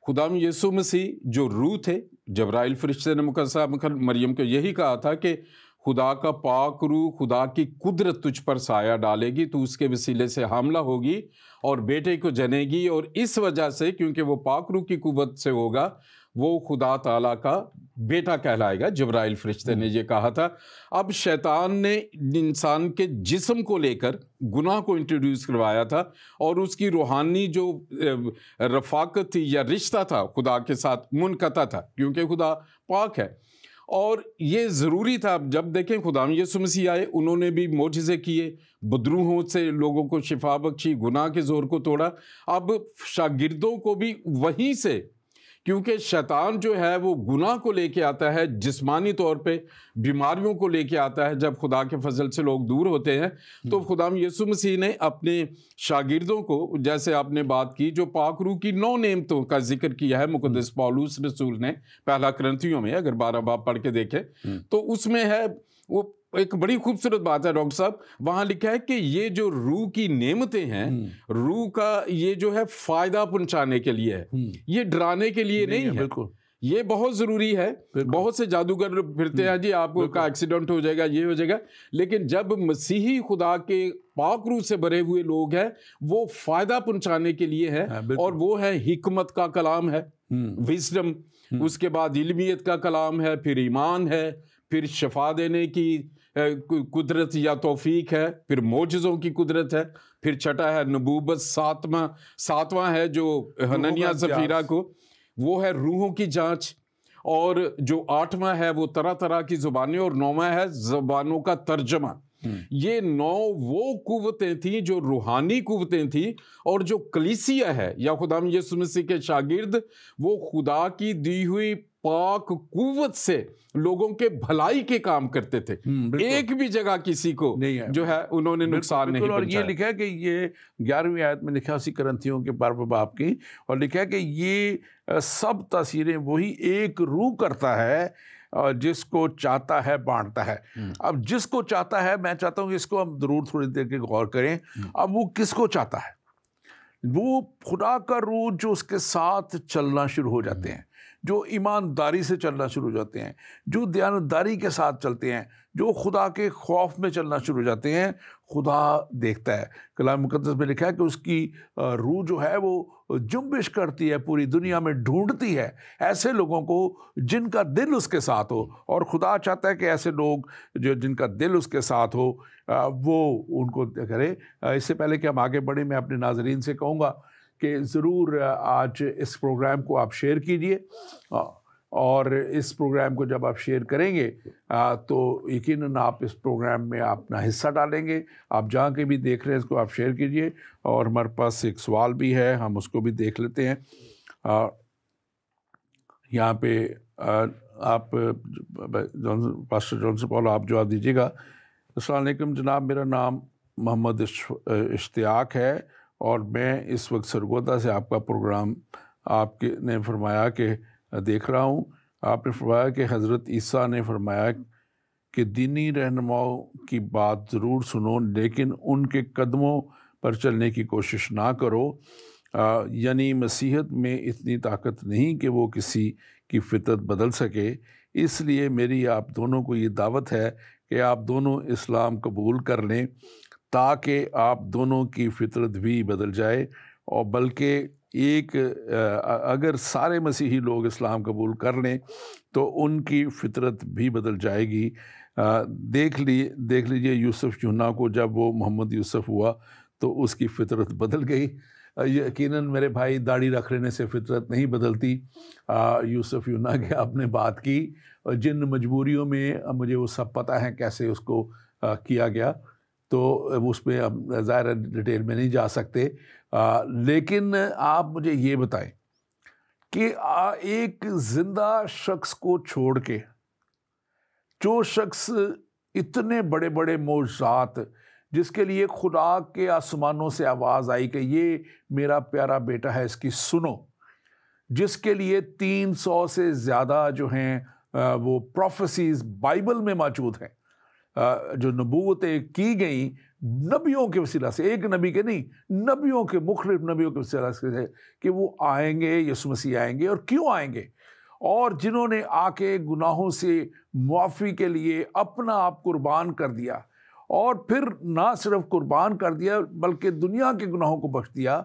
خداوند یسوع مسیح جو روح تھے، جبرائیل فرشتے نے مقدسہ مریم کو یہی کہا تھا کہ خدا کا پاک روح، خدا کی قدرت تجھ پر سایہ ڈالے گی، تو اس کے وسیلے سے حاملہ ہوگی اور بیٹے کو جنے گی، اور اس وجہ سے کیونکہ وہ پاک روح کی قوت سے ہوگا وہ خدا تعالیٰ کا بیٹا کہلائے گا۔ جبرائیل فرشتے نے یہ کہا تھا۔ اب شیطان نے انسان کے جسم کو لے کر گناہ کو انٹروڈیوس کروایا تھا، اور اس کی روحانی جو رفاقت تھی یا رشتہ تھا خدا کے ساتھ منقطع تھا، کیونکہ خدا پاک ہے۔ اور یہ ضروری تھا، جب دیکھیں خداوند یسوع مسیح آئے، انہوں نے بھی معجزے کیے، بدروحوں سے لوگوں کو شفا بخشی، گناہ کے زور کو توڑا۔ اب شاگردوں کو بھی وہیں سے، کیونکہ شیطان جو ہے وہ گناہ کو لے کے آتا ہے، جسمانی طور پہ بیماریوں کو لے کے آتا ہے جب خدا کے فضل سے لوگ دور ہوتے ہیں، تو خداوند یسوع مسیح نے اپنے شاگردوں کو، جیسے آپ نے بات کی، جو پاک روح کی 9 نعمتوں کا ذکر کیا ہے مقدس پولس رسول نے پہلا کرنتھیوں میں، اگر 12 باب پڑھ کے دیکھیں تو اس میں ہے وہ ایک بڑی خوبصورت بات ہے ڈاکٹر صاحب، وہاں لکھا ہے کہ یہ جو روح کی نعمتیں ہیں، روح کا یہ جو ہے فائدہ پہنچانے کے لیے ہے، یہ ڈرانے کے لیے نہیں ہے۔ بالکل، یہ بہت ضروری ہے۔ بہت سے جادوگر پھرتے ہیں جی آپ کا ایکسیڈنٹ ہو جائے گا، یہ ہو جائے گا، لیکن جب مسیحی خدا کے پاک روح سے بھرے ہوئے لوگ ہیں وہ فائدہ پہنچانے کے لیے ہے، اور وہ ہے حکمت کا کلام ہے، وزڈم، اس کے بعد علمیت کا کلام ہے، پھر ایمان ہے، پھر شفا دینے کی قدرت یا توفیق ہے، پھر معجزوں کی قدرت ہے، پھر چھٹا ہے نبوت، ساتواں ہے جو حنانیہ سفیرہ کو، وہ ہے روحوں کی جانچ، اور جو 8واں ہے وہ طرح طرح کی زبانیں، اور 9واں ہے زبانوں کا ترجمہ۔ یہ 9 وہ قوتیں تھیں جو روحانی قوتیں تھیں، اور جو کلیسیا ہے یا خدا یسوع مسیح کے شاگرد، وہ خدا کی دی ہوئی پاک قوت سے لوگوں کے بھلائی کے کام کرتے تھے۔ ایک بھی جگہ کسی کو جو ہے انہوں نے نقصان نہیں پہنچایا۔ اور یہ لکھا ہے کہ یہ 11ویں آیت میں لکھا اسی کرنتھیوں کے 12 باب کی، اور لکھا ہے کہ یہ سب تاثیریں وہی ایک روح کرتا ہے، جس کو چاہتا ہے بانٹتا ہے۔ اب جس کو چاہتا ہے، میں چاہتا ہوں کہ اس کو ہم ضرور تھوڑی دیر کے غور کریں۔ اب وہ کس کو چاہتا ہے؟ وہ خدا کا روح جو اس کے ساتھ چلنا شروع ہو جاتے ہیں، جو ایمانداری سے چلنا شروع ہو جاتے ہیں، جو دیانتداری کے ساتھ چلتے ہیں، جو خدا کے خوف میں چلنا شروع ہو جاتے ہیں، خدا دیکھتا ہے۔ کلام مقدس میں لکھا ہے کہ اس کی روح جو ہے وہ جنبش کرتی ہے، پوری دنیا میں ڈھونڈتی ہے ایسے لوگوں کو جن کا دل اس کے ساتھ ہو، اور خدا چاہتا ہے کہ ایسے لوگ جو جن کا دل اس کے ساتھ ہو وہ ان کو کرے۔ اس سے پہلے کہ ہم آگے بڑھیں، میں اپنے ناظرین سے کہوں گا کہ ضرور آج اس پروگرام کو آپ شیئر کیجئے، اور اس پروگرام کو جب آپ شیئر کریں گے تو یقیناً آپ اس پروگرام میں اپنا حصہ ڈالیں گے۔ آپ جہاں کے بھی دیکھ رہے ہیں اس کو آپ شیئر کیجئے۔ اور ہمارے پاس ایک سوال بھی ہے، ہم اس کو بھی دیکھ لیتے ہیں۔ یہاں پہ آپ پاسٹر جانسن پال آپ جواب دیجیے گا۔ السلام علیکم جناب، میرا نام محمد اشتیاق ہے، اور میں اس وقت سرگودا سے آپ کا پروگرام آپ کے نے فرمایا کہ دیکھ رہا ہوں۔ آپ نے فرمایا کہ حضرت عیسیٰ نے فرمایا کہ دینی رہنماؤں کی بات ضرور سنو، لیکن ان کے قدموں پر چلنے کی کوشش نہ کرو۔ یعنی مسیحیت میں اتنی طاقت نہیں کہ وہ کسی کی فطرت بدل سکے۔ اس لیے میری آپ دونوں کو یہ دعوت ہے کہ آپ دونوں اسلام قبول کر لیں، تاکہ آپ دونوں کی فطرت بھی بدل جائے، اور بلکہ اگر سارے مسیحی لوگ اسلام قبول کر لیں تو ان کی فطرت بھی بدل جائے گی۔ دیکھ لیجئے یوسف یونہ کو، جب وہ محمد یوسف ہوا تو اس کی فطرت بدل گئی۔ یقیناً میرے بھائی، داڑھی رکھ لینے سے فطرت نہیں بدلتی۔ یوسف یونہ کی آپ نے بات کی، جن مجبوریوں میں مجھے وہ سب پتہ ہے کیسے اس کو کیا گیا، تو اس پہ ہم ظاہر ڈیٹیل میں نہیں جا سکتے، لیکن آپ مجھے یہ بتائیں کہ ایک زندہ شخص کو چھوڑ کے، جو شخص اتنے بڑے بڑے معجزات، جس کے لیے خدا کے آسمانوں سے آواز آئی کہ یہ میرا پیارا بیٹا ہے، اس کی سنو، جس کے لیے 300 سے زیادہ جو ہیں وہ پروفیسیز بائبل میں موجود ہیں، جو نبوتیں کی گئیں نبیوں کے وسیلہ سے، ایک نبی کے نہیں، نبیوں کے، مختلف نبیوں کے وسیلہ سے، کہ وہ آئیں گے، یسوع مسیح آئیں گے، اور کیوں آئیں گے، اور جنہوں نے آ کے گناہوں سے معافی کے لیے اپنا آپ قربان کر دیا، اور پھر نہ صرف قربان کر دیا بلکہ دنیا کے گناہوں کو بخش دیا،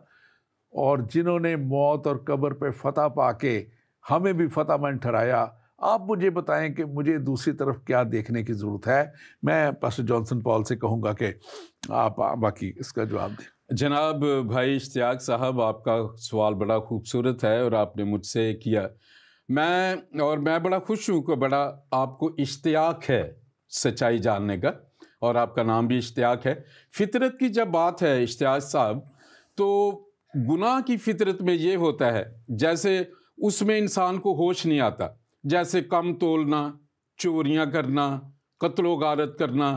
اور جنہوں نے موت اور قبر پہ فتح پا کے ہمیں بھی فتح مند ٹھہرایا۔ آپ مجھے بتائیں کہ مجھے دوسری طرف کیا دیکھنے کی ضرورت ہے؟ میں پاسٹر جانسن پال سے کہوں گا کہ آپ باقی اس کا جواب دیں۔ جناب بھائی اشتیاق صاحب، آپ کا سوال بڑا خوبصورت ہے اور آپ نے مجھ سے کیا۔ میں بڑا خوش ہوں کہ بڑا آپ کو اشتیاق ہے سچائی جاننے کا، اور آپ کا نام بھی اشتیاق ہے۔ فطرت کی جب بات ہے اشتیاق صاحب، تو گناہ کی فطرت میں یہ ہوتا ہے جیسے اس میں انسان کو ہوش نہیں آتا، جیسے کم تولنا، چوریاں کرنا، قتل و غارت کرنا،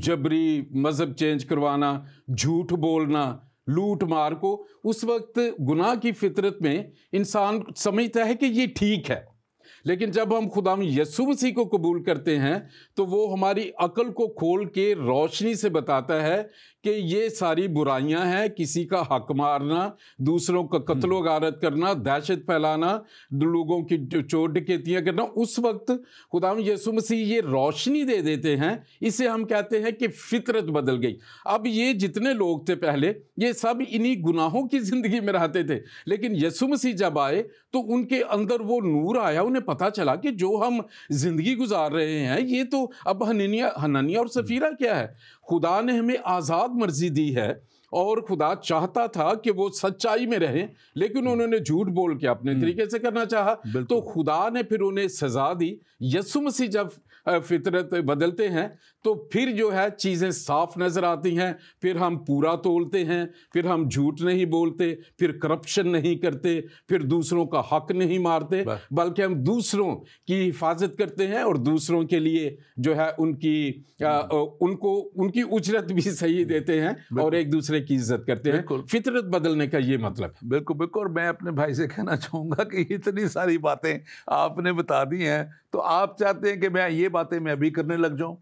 جبری مذہب چینج کروانا، جھوٹ بولنا، لوٹ مار کو، اس وقت گناہ کی فطرت میں انسان سمجھتا ہے کہ یہ ٹھیک ہے۔ لیکن جب ہم خدا یسوع مسیح کو قبول کرتے ہیں تو وہ ہماری عقل کو کھول کے روشنی سے بتاتا ہے کہ یہ ساری برائیاں ہیں، کسی کا حق مارنا، دوسروں کا قتل و غارت کرنا، دہشت پھیلانا، لوگوں کی چور ڈکیتیاں کرنا۔ اس وقت خدا یسوع مسیح یہ روشنی دے دیتے ہیں، اسے ہم کہتے ہیں کہ فطرت بدل گئی۔ اب یہ جتنے لوگ تھے پہلے، یہ سب انہی گناہوں کی زندگی میں رہتے تھے، لیکن یسوع مسیح جب آئے تو ان کے اندر وہ نور آیا، انہیں پتہ چلا کہ جو ہم زندگی گزار رہے ہیں یہ تو اب حنانیہ اور سفیرہ کیا ہے۔ خدا نے ہمیں آزاد مرضی دی ہے، اور خدا چاہتا تھا کہ وہ سچائی میں رہیں، لیکن انہوں نے جھوٹ بول کے اپنے طریقے سے کرنا چاہا، تو خدا نے پھر انہیں سزا دی۔ یسوع مسیح جب فطرت بدلتے ہیں تو پھر جو ہے چیزیں صاف نظر آتی ہیں، پھر ہم پورا تولتے ہیں، پھر ہم جھوٹ نہیں بولتے، پھر کرپشن نہیں کرتے، پھر دوسروں کا حق نہیں مارتے، بلکہ ہم دوسروں کی حفاظت کرتے ہیں اور دوسروں کے لیے جو ہے ان کی اجرت بھی صحیح دیتے ہیں اور ایک دوسرے کی عزت کرتے ہیں۔ فطرت بدلنے کا یہ مطلب ہے۔ بالکل بالکل، اور میں اپنے بھائی سے کہنا چاہوں گا کہ اتنی ساری باتیں آپ نے بتا دی ہیں، تو آپ چاہتے ہیں کہ میں یہ باتیں میں ابھی کرنے لگ جاؤں؟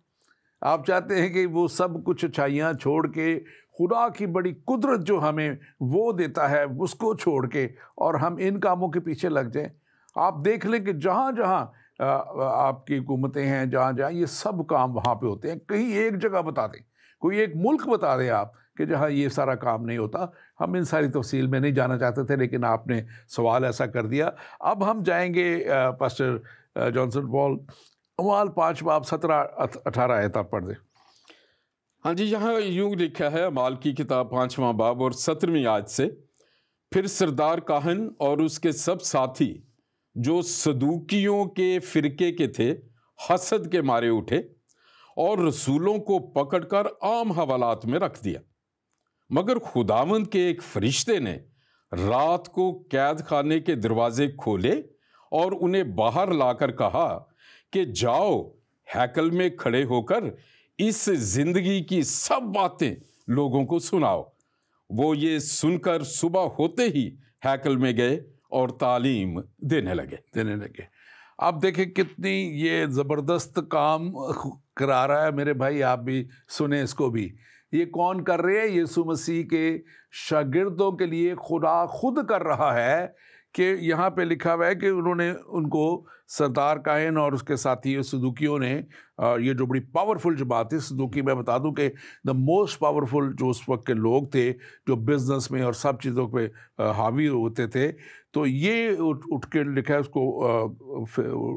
آپ چاہتے ہیں کہ وہ سب کچھ اچھائیاں چھوڑ کے خدا کی بڑی قدرت جو ہمیں وہ دیتا ہے اس کو چھوڑ کے اور ہم ان کاموں کے پیچھے لگ جائیں؟ آپ دیکھ لیں کہ جہاں جہاں آپ کی حکومتیں ہیں، جہاں جہاں یہ سب کام وہاں پہ ہوتے ہیں، کہیں ایک جگہ بتا دیں، کوئی ایک ملک بتا دیں آپ کہ جہاں یہ سارا کام نہیں ہوتا۔ ہم ان ساری تفصیل میں نہیں جانا چاہتے تھے، لیکن آپ نے سوال ایسا کر دیا۔ اب ہم جائیں گے پاسٹر جانسن پال، اعمال 5 باب 17-18 آیت آپ پڑھ دیں۔ ہاں جی، یہاں یوں لکھا ہے اعمال کی کتاب 5واں باب اور 17ویں آیت سے، پھر سردار کاہن اور اس کے سب ساتھی جو صدوقیوں کے فرقے کے تھے حسد کے مارے اٹھے اور رسولوں کو پکڑ کر عام حوالات میں رکھ دیا، مگر خداوند کے ایک فرشتے نے رات کو قید خانے کے دروازے کھولے اور انہیں باہر لا کر کہا کہ جاؤ ہیکل میں کھڑے ہو کر اس زندگی کی سب باتیں لوگوں کو سناؤ۔ وہ یہ سن کر صبح ہوتے ہی ہیکل میں گئے اور تعلیم دینے لگے۔ آپ دیکھیں کتنی یہ زبردست کام کرا رہا ہے میرے بھائی، آپ بھی سنیں اس کو بھی۔ یہ کون کر رہے ہیں؟ یسوع مسیح کے شاگردوں کے لیے خدا خود کر رہا ہے، کہ یہاں پہ لکھا ہوا ہے کہ انہوں نے ان کو سردار کاہن اور اس کے ساتھی صدوقیوں نے، یہ جو بڑی پاورفل جو بات ہے صدوقی، میں بتا دوں کہ دا موسٹ پاورفل جو اس وقت کے لوگ تھے، جو بزنس میں اور سب چیزوں پہ حاوی ہوتے تھے، تو یہ اٹھ کے لکھا ہے اس کو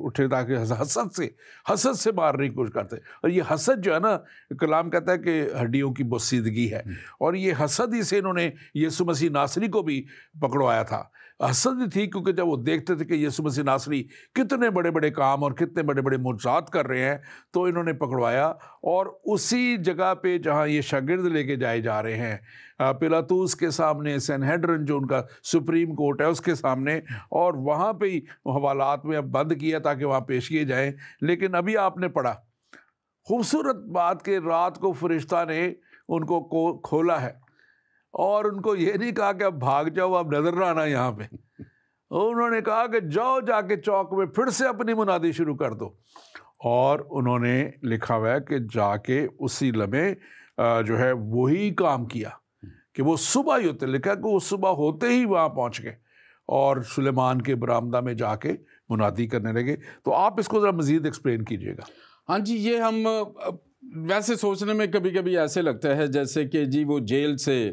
اٹھے تاکہ حسد سے مارنے کی کوشش کرتے۔ اور یہ حسد جو ہے نا، کلام کہتا ہے کہ ہڈیوں کی بوسیدگی ہے، اور یہ حسد ہی سے انہوں نے یسوع مسیح ناصری کو بھی پکڑوایا تھا۔ حسد ہی تھی، کیونکہ جب وہ دیکھتے تھے کہ یسوع مسیح ناصری کتنے بڑے بڑے کام اور کتنے بڑے بڑے معجزات کر رہے ہیں، تو انہوں نے پکڑوایا۔ اور اسی جگہ پہ جہاں یہ شاگرد لے کے جائے جا رہے ہیں، پیلاطوس کے سامنے، سینہیڈرن جو ان کا سپریم کورٹ ہے اس کے سامنے، اور وہاں پہ ہی حوالات میں اب بند کیا تاکہ وہاں پیش کیے جائیں۔ لیکن ابھی آپ نے پڑھا خوبصورت بات کہ رات کو فرشتہ نے ان کو کھولا ہے، اور ان کو یہ نہیں کہا کہ اب بھاگ جاؤ، اب نظر نہ آنا یہاں پہ۔ انہوں نے کہا کہ جاؤ جا کے چوک میں پھر سے اپنی منادی شروع کر دو، اور انہوں نے لکھا ہوا ہے کہ جا کے اسی لمحے جو ہے وہی کام کیا کہ وہ صبح ہی ہوتے، لکھا کہ وہ صبح ہوتے ہی وہاں پہنچ گئے اور سلیمان کے برآمدہ میں جا کے منادی کرنے لگے۔ تو آپ اس کو ذرا مزید ایکسپلین کیجئے گا۔ ہاں جی، یہ ہم ویسے سوچنے میں کبھی کبھی ایسے لگتا ہے جیسے کہ جی وہ جیل سے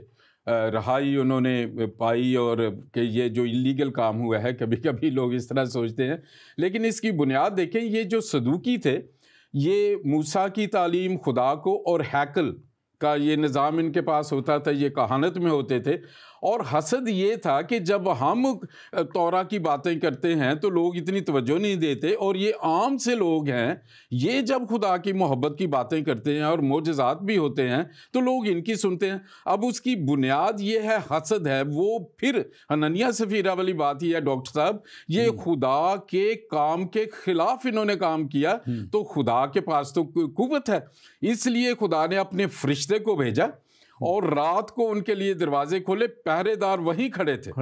رہائی انہوں نے پائی اور کہ یہ جو اللیگل کام ہوا ہے، کبھی کبھی لوگ اس طرح سوچتے ہیں، لیکن اس کی بنیاد دیکھیں، یہ جو صدوقی تھے یہ موسیٰ کی تعلیم، خدا کو اور ہیکل کا یہ نظام ان کے پاس ہوتا تھا، یہ کہانت میں ہوتے تھے۔ اور حسد یہ تھا کہ جب ہم تورا کی باتیں کرتے ہیں تو لوگ اتنی توجہ نہیں دیتے، اور یہ عام سے لوگ ہیں، یہ جب خدا کی محبت کی باتیں کرتے ہیں اور معجزات بھی ہوتے ہیں تو لوگ ان کی سنتے ہیں۔ اب اس کی بنیاد یہ ہے، حسد ہے۔ وہ پھر حنانیہ سفیرہ والی بات ہی ہے ڈاکٹر صاحب، یہ خدا کے کام کے خلاف انہوں نے کام کیا، تو خدا کے پاس تو قوت ہے، اس لیے خدا نے اپنے فرشتے کو بھیجا اور رات کو ان کے لیے دروازے کھولے، پہرے دار وہیں کھڑے تھے۔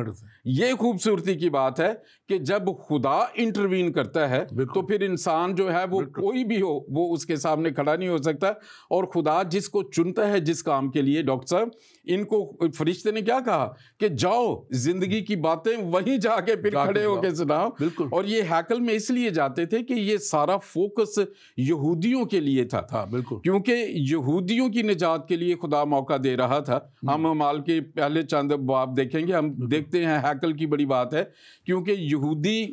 یہ خوبصورتی کی بات ہے کہ جب خدا انٹروین کرتا ہے تو پھر انسان جو ہے وہ کوئی بھی ہو وہ اس کے سامنے کھڑا نہیں ہو سکتا۔ اور خدا جس کو چنتا ہے جس کام کے لیے، ڈاکٹر صاحب ان کو فرشتے نے کیا کہا کہ جاؤ زندگی کی باتیں وہیں جا کے پھر کھڑے ہو کے سناؤ۔ اور یہ ہیکل میں اس لیے جاتے تھے کہ یہ سارا فوکس یہودیوں کے لیے تھا، کیونکہ یہودیوں کی نجات کے لیے خدا موقع دے رہا تھا۔ ہم اعمال کے پہلے چند باب دیکھیں گے، ہم دیکھتے ہیں ہیکل کی بڑی بات ہے، کیونکہ یہودی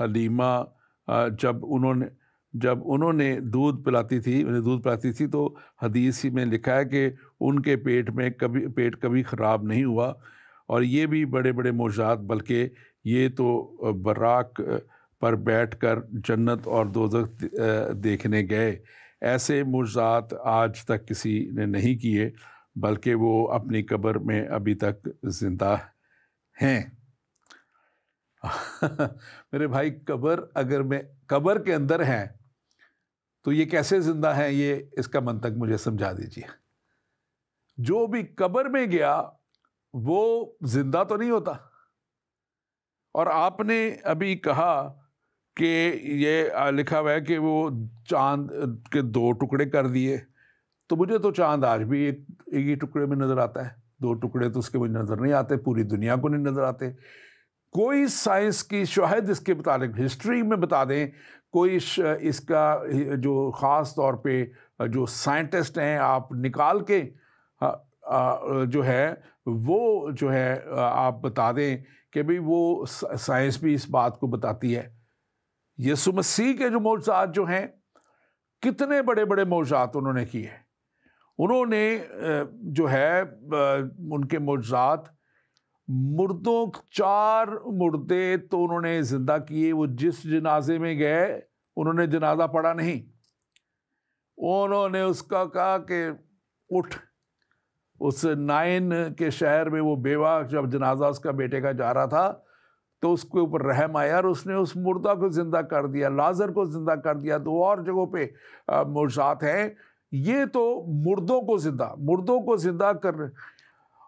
حلیمہ جب انہوں نے دودھ پلاتی تھی تو حدیث میں لکھا ہے کہ ان کے پیٹ کبھی خراب نہیں ہوا. اور یہ بھی بڑے بڑے معجزات، بلکہ یہ تو براق پر بیٹھ کر جنت اور دوزخ دیکھنے گئے. ایسے معجزات آج تک کسی نے نہیں کیے، بلکہ وہ اپنی قبر میں ابھی تک زندہ ہیں. میرے بھائی، قبر کے اندر ہیں تو یہ کیسے زندہ ہیں؟ یہ اس کا منطق مجھے سمجھا دیجیے. جو بھی قبر میں گیا وہ زندہ تو نہیں ہوتا. اور آپ نے ابھی کہا کہ یہ لکھا ہوا ہے کہ وہ چاند کے 2 ٹکڑے کر دیے. تو مجھے تو چاند آج بھی ایک ہی ٹکڑے میں نظر آتا ہے. 2 ٹکڑے تو اس کے مجھے نظر نہیں آتے، پوری دنیا کو نہیں نظر آتے. کوئی سائنس کی شاہد اس کے متعلق ہسٹری میں بتا دیں، کوئی اس کا جو خاص طور پہ جو سائنٹسٹ ہیں آپ نکال کے جو ہے وہ جو ہے آپ بتا دیں کہ بھئی وہ سائنس بھی اس بات کو بتاتی ہے. یسوع مسیح کے جو معجزات جو ہیں، کتنے بڑے بڑے معجزات انہوں نے کیے. انہوں نے جو ہے ان کے معجزات، 4 مردے تو انہوں نے زندہ کیے. وہ جس جنازے میں گئے انہوں نے جنازہ پڑھا نہیں، انہوں نے اس کا کہا کہ اٹھ. اس نائن کے شہر میں وہ بیوہ جب جنازہ اس کا بیٹے کا جا رہا تھا تو اس کے اوپر رحم آیا اور اس نے اس مردہ کو زندہ کر دیا، لازر کو زندہ کر دیا. 2 اور جگہوں پہ معجزات ہیں. یہ تو مردوں کو زندہ کر.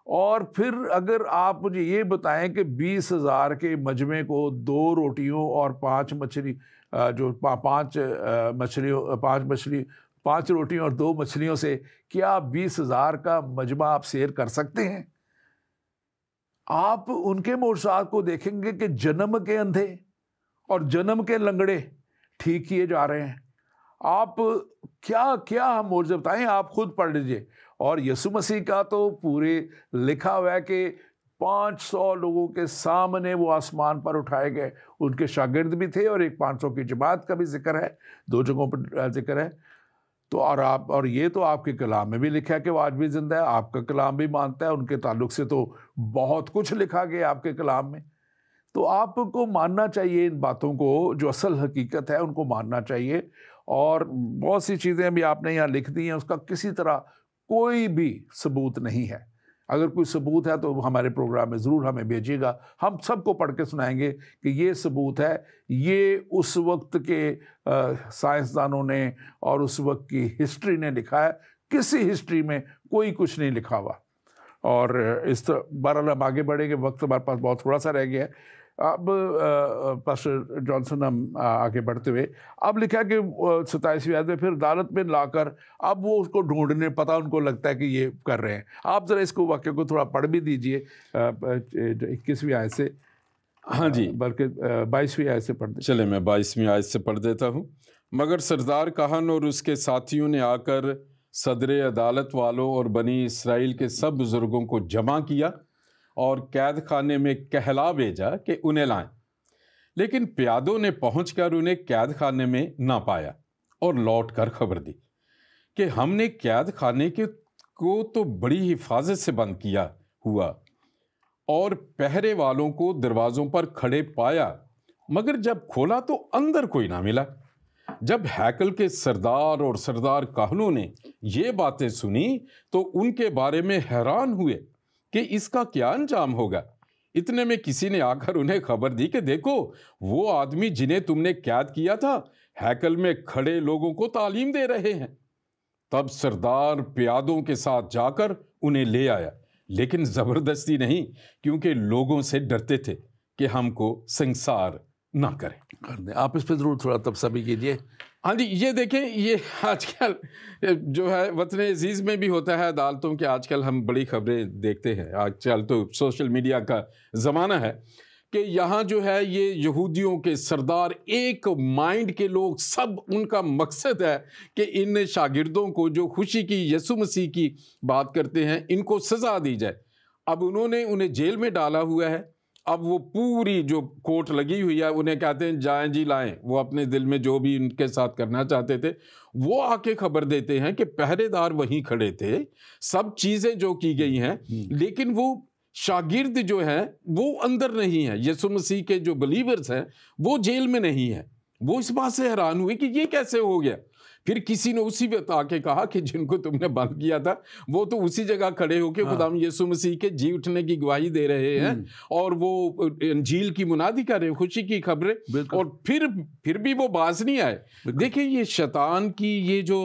اور پھر اگر آپ مجھے یہ بتائیں کہ 20,000 کے مجمع کو 2 روٹیوں اور 5 روٹیوں اور 2 مچھلیوں سے کیا 20,000 کا مجمع آپ سیر کر سکتے ہیں؟ آپ ان کے معجزات کو دیکھیں گے کہ جنم کے اندھے اور جنم کے لنگڑے ٹھیک کیے جا رہے ہیں. آپ کیا ہم معجزے بتائیں، آپ خود پڑھ لیجئے. اور یسوع مسیح کا تو پورے لکھا ہوا ہے کہ 500 لوگوں کے سامنے وہ آسمان پر اٹھائے گئے. ان کے شاگرد بھی تھے اور ایک 500 کی جماعت کا بھی ذکر ہے، 2 جگہوں پر ذکر ہے. تو اور یہ تو آپ کے کلام میں بھی لکھا ہے کہ وہ آج بھی زندہ ہے. آپ کا کلام بھی مانتا ہے. ان کے تعلق سے تو بہت کچھ لکھا گیا آپ کے کلام میں. تو آپ کو ماننا چاہیے ان باتوں کو، جو اصل حقیقت ہے ان کو ماننا چاہیے. اور بہت سی چیزیں بھی آپ نے یہاں لکھ دی ہیں، اس کا کسی طرح کوئی بھی ثبوت نہیں ہے. اگر کوئی ثبوت ہے تو ہمارے پروگرام میں ضرور ہمیں بھیجیے گا، ہم سب کو پڑھ کے سنائیں گے کہ یہ ثبوت ہے. یہ اس وقت کے سائنسدانوں نے اور اس وقت کی ہسٹری نے لکھا ہے. کسی ہسٹری میں کوئی کچھ نہیں لکھا ہوا. اور اس طرح بہرحال ہم آگے بڑھیں گے، وقت ہمارے پاس بہت تھوڑا سا رہ گیا ہے. اب پاسٹر جانسن ہم آگے بڑھتے ہوئے، اب لکھا کہ 27ویں آیت میں پھر عدالت میں لا کر اب وہ اس کو ڈھونڈنے، پتہ ان کو لگتا ہے کہ یہ کر رہے ہیں. آپ ذرا اس کو واقعے کو تھوڑا پڑھ بھی دیجئے 21ویں آیت سے. ہاں جی، بلکہ 22ویں آیت سے پڑھ دیں. چلے میں 22ویں آیت سے پڑھ دیتا ہوں. مگر سردار کہن اور اس کے ساتھیوں نے آ کر صدر عدالت والوں اور بنی اسرائیل کے سب بزرگوں کو جمع کیا اور قید خانے میں کہلا بھیجا کہ انہیں لائیں. لیکن پیادوں نے پہنچ کر انہیں قید خانے میں نہ پایا اور لوٹ کر خبر دی کہ ہم نے قید خانے کو تو بڑی حفاظت سے بند کیا ہوا اور پہرے والوں کو دروازوں پر کھڑے پایا، مگر جب کھولا تو اندر کوئی نہ ملا. جب ہیکل کے سردار اور سردار کاہنوں نے یہ باتیں سنی تو ان کے بارے میں حیران ہوئے کہ اس کا کیا انجام ہوگا. اتنے میں کسی نے آ کر انہیں خبر دی کہ دیکھو، وہ آدمی جنہیں تم نے قید کیا تھا ہیکل میں کھڑے لوگوں کو تعلیم دے رہے ہیں. تب سردار پیادوں کے ساتھ جا کر انہیں لے آیا، لیکن زبردستی نہیں، کیونکہ لوگوں سے ڈرتے تھے کہ ہم کو سنسار نہ کریں. آپ اس پہ ضرور تھوڑا تبصرہ بھی کیجیے. ہاں جی، یہ دیکھیں، یہ آج کل جو ہے وطن عزیز میں بھی ہوتا ہے عدالتوں کے. آج کل ہم بڑی خبریں دیکھتے ہیں. آج کل تو سوشل میڈیا کا زمانہ ہے کہ یہاں جو ہے یہ یہودیوں کے سردار، ایک مائنڈ کے لوگ، سب ان کا مقصد ہے کہ ان شاگردوں کو جو خوشی کی یسوع مسیح کی بات کرتے ہیں ان کو سزا دی جائے. اب انہوں نے انہیں جیل میں ڈالا ہوا ہے اب وہ پوری جو کوٹ لگی ہوئی ہے انہیں کہتے ہیں جائیں جی لائیں، وہ اپنے دل میں جو بھی ان کے ساتھ کرنا چاہتے تھے وہ آ کے خبر دیتے ہیں کہ پہرے دار وہیں کھڑے تھے، سب چیزیں جو کی گئی ہیں، لیکن وہ شاگرد جو ہیں وہ اندر نہیں ہیں، یسوع مسیح کے جو بلیورز ہیں وہ جیل میں نہیں ہیں۔ وہ اس بات سے حیران ہوئے کہ یہ کیسے ہو گیا۔ پھر کسی نے اسی وقت آ کے کہا کہ جن کو تم نے بند کیا تھا وہ تو اسی جگہ کھڑے ہو کے خدا یسوع مسیح کے جی اٹھنے کی گواہی دے رہے ہیں اور وہ انجیل کی منادی کر رہے ہیں، خوشی کی خبریں، اور پھر بھی وہ باز نہیں آئے۔ دیکھیں یہ شیطان کی یہ جو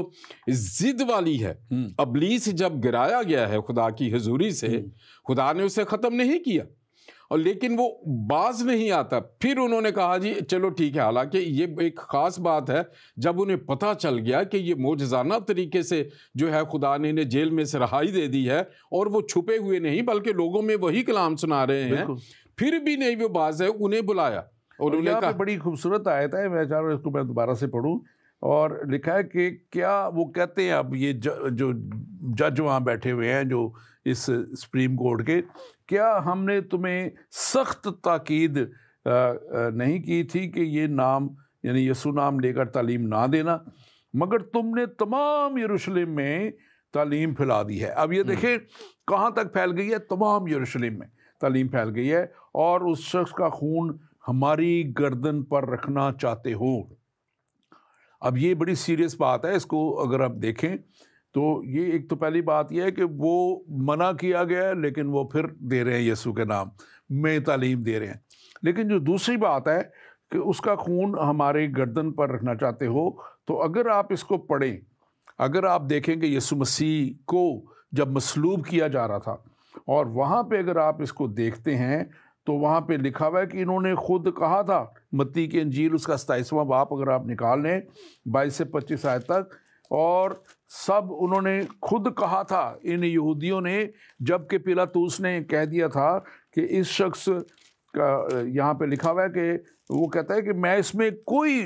ضد والی ہے، ابلیس جب گرایا گیا ہے خدا کی حضوری سے، خدا نے اسے ختم نہیں کیا اور لیکن وہ باز نہیں آتا۔ پھر انہوں نے کہا جی چلو ٹھیک ہے، حالانکہ یہ ایک خاص بات ہے جب انہیں پتہ چل گیا کہ یہ معجزانہ طریقے سے جو ہے خدا نے انہیں جیل میں سے رہائی دے دی ہے اور وہ چھپے ہوئے نہیں بلکہ لوگوں میں وہی کلام سنا رہے ہیں، پھر بھی نہیں وہ باز ہے، انہیں بلایا اور انہوں نے کہا، بڑی خوبصورت آیت ہے، میں چاہ رہا ہوں اس کو میں دوبارہ سے پڑھوں، اور لکھا ہے کہ کیا وہ کہتے ہیں، اب یہ جو جج وہاں بیٹھے ہوئے ہیں جو اس سپریم کورٹ کے، کیا ہم نے تمہیں سخت تاکید نہیں کی تھی کہ یہ نام یعنی یسوع نام لے کر تعلیم نہ دینا، مگر تم نے تمام یروشلم میں تعلیم پھیلا دی ہے۔ اب یہ دیکھیں کہاں تک پھیل گئی ہے، تمام یروشلم میں تعلیم پھیل گئی ہے، اور اس شخص کا خون ہماری گردن پر رکھنا چاہتے ہو۔ اب یہ بڑی سیریس بات ہے، اس کو اگر آپ دیکھیں تو یہ ایک تو پہلی بات یہ ہے کہ وہ منع کیا گیا ہے لیکن وہ پھر دے رہے ہیں یسوع کے نام میں تعلیم دے رہے ہیں، لیکن جو دوسری بات ہے کہ اس کا خون ہمارے گردن پر رکھنا چاہتے ہو، تو اگر آپ اس کو پڑھیں، اگر آپ دیکھیں کہ یسوع مسیح کو جب مصلوب کیا جا رہا تھا اور وہاں پہ اگر آپ اس کو دیکھتے ہیں تو وہاں پہ لکھا ہوا ہے کہ انہوں نے خود کہا تھا، متی کی انجیل اس کا 27واں باب اگر آپ نکال لیں 22 سے 25 آیت تک، اور سب انہوں نے خود کہا تھا ان یہودیوں نے، جب کہ پیلاطوس نے کہہ دیا تھا کہ اس شخص کا، یہاں پہ لکھا ہوا ہے کہ وہ کہتا ہے کہ میں اس میں کوئی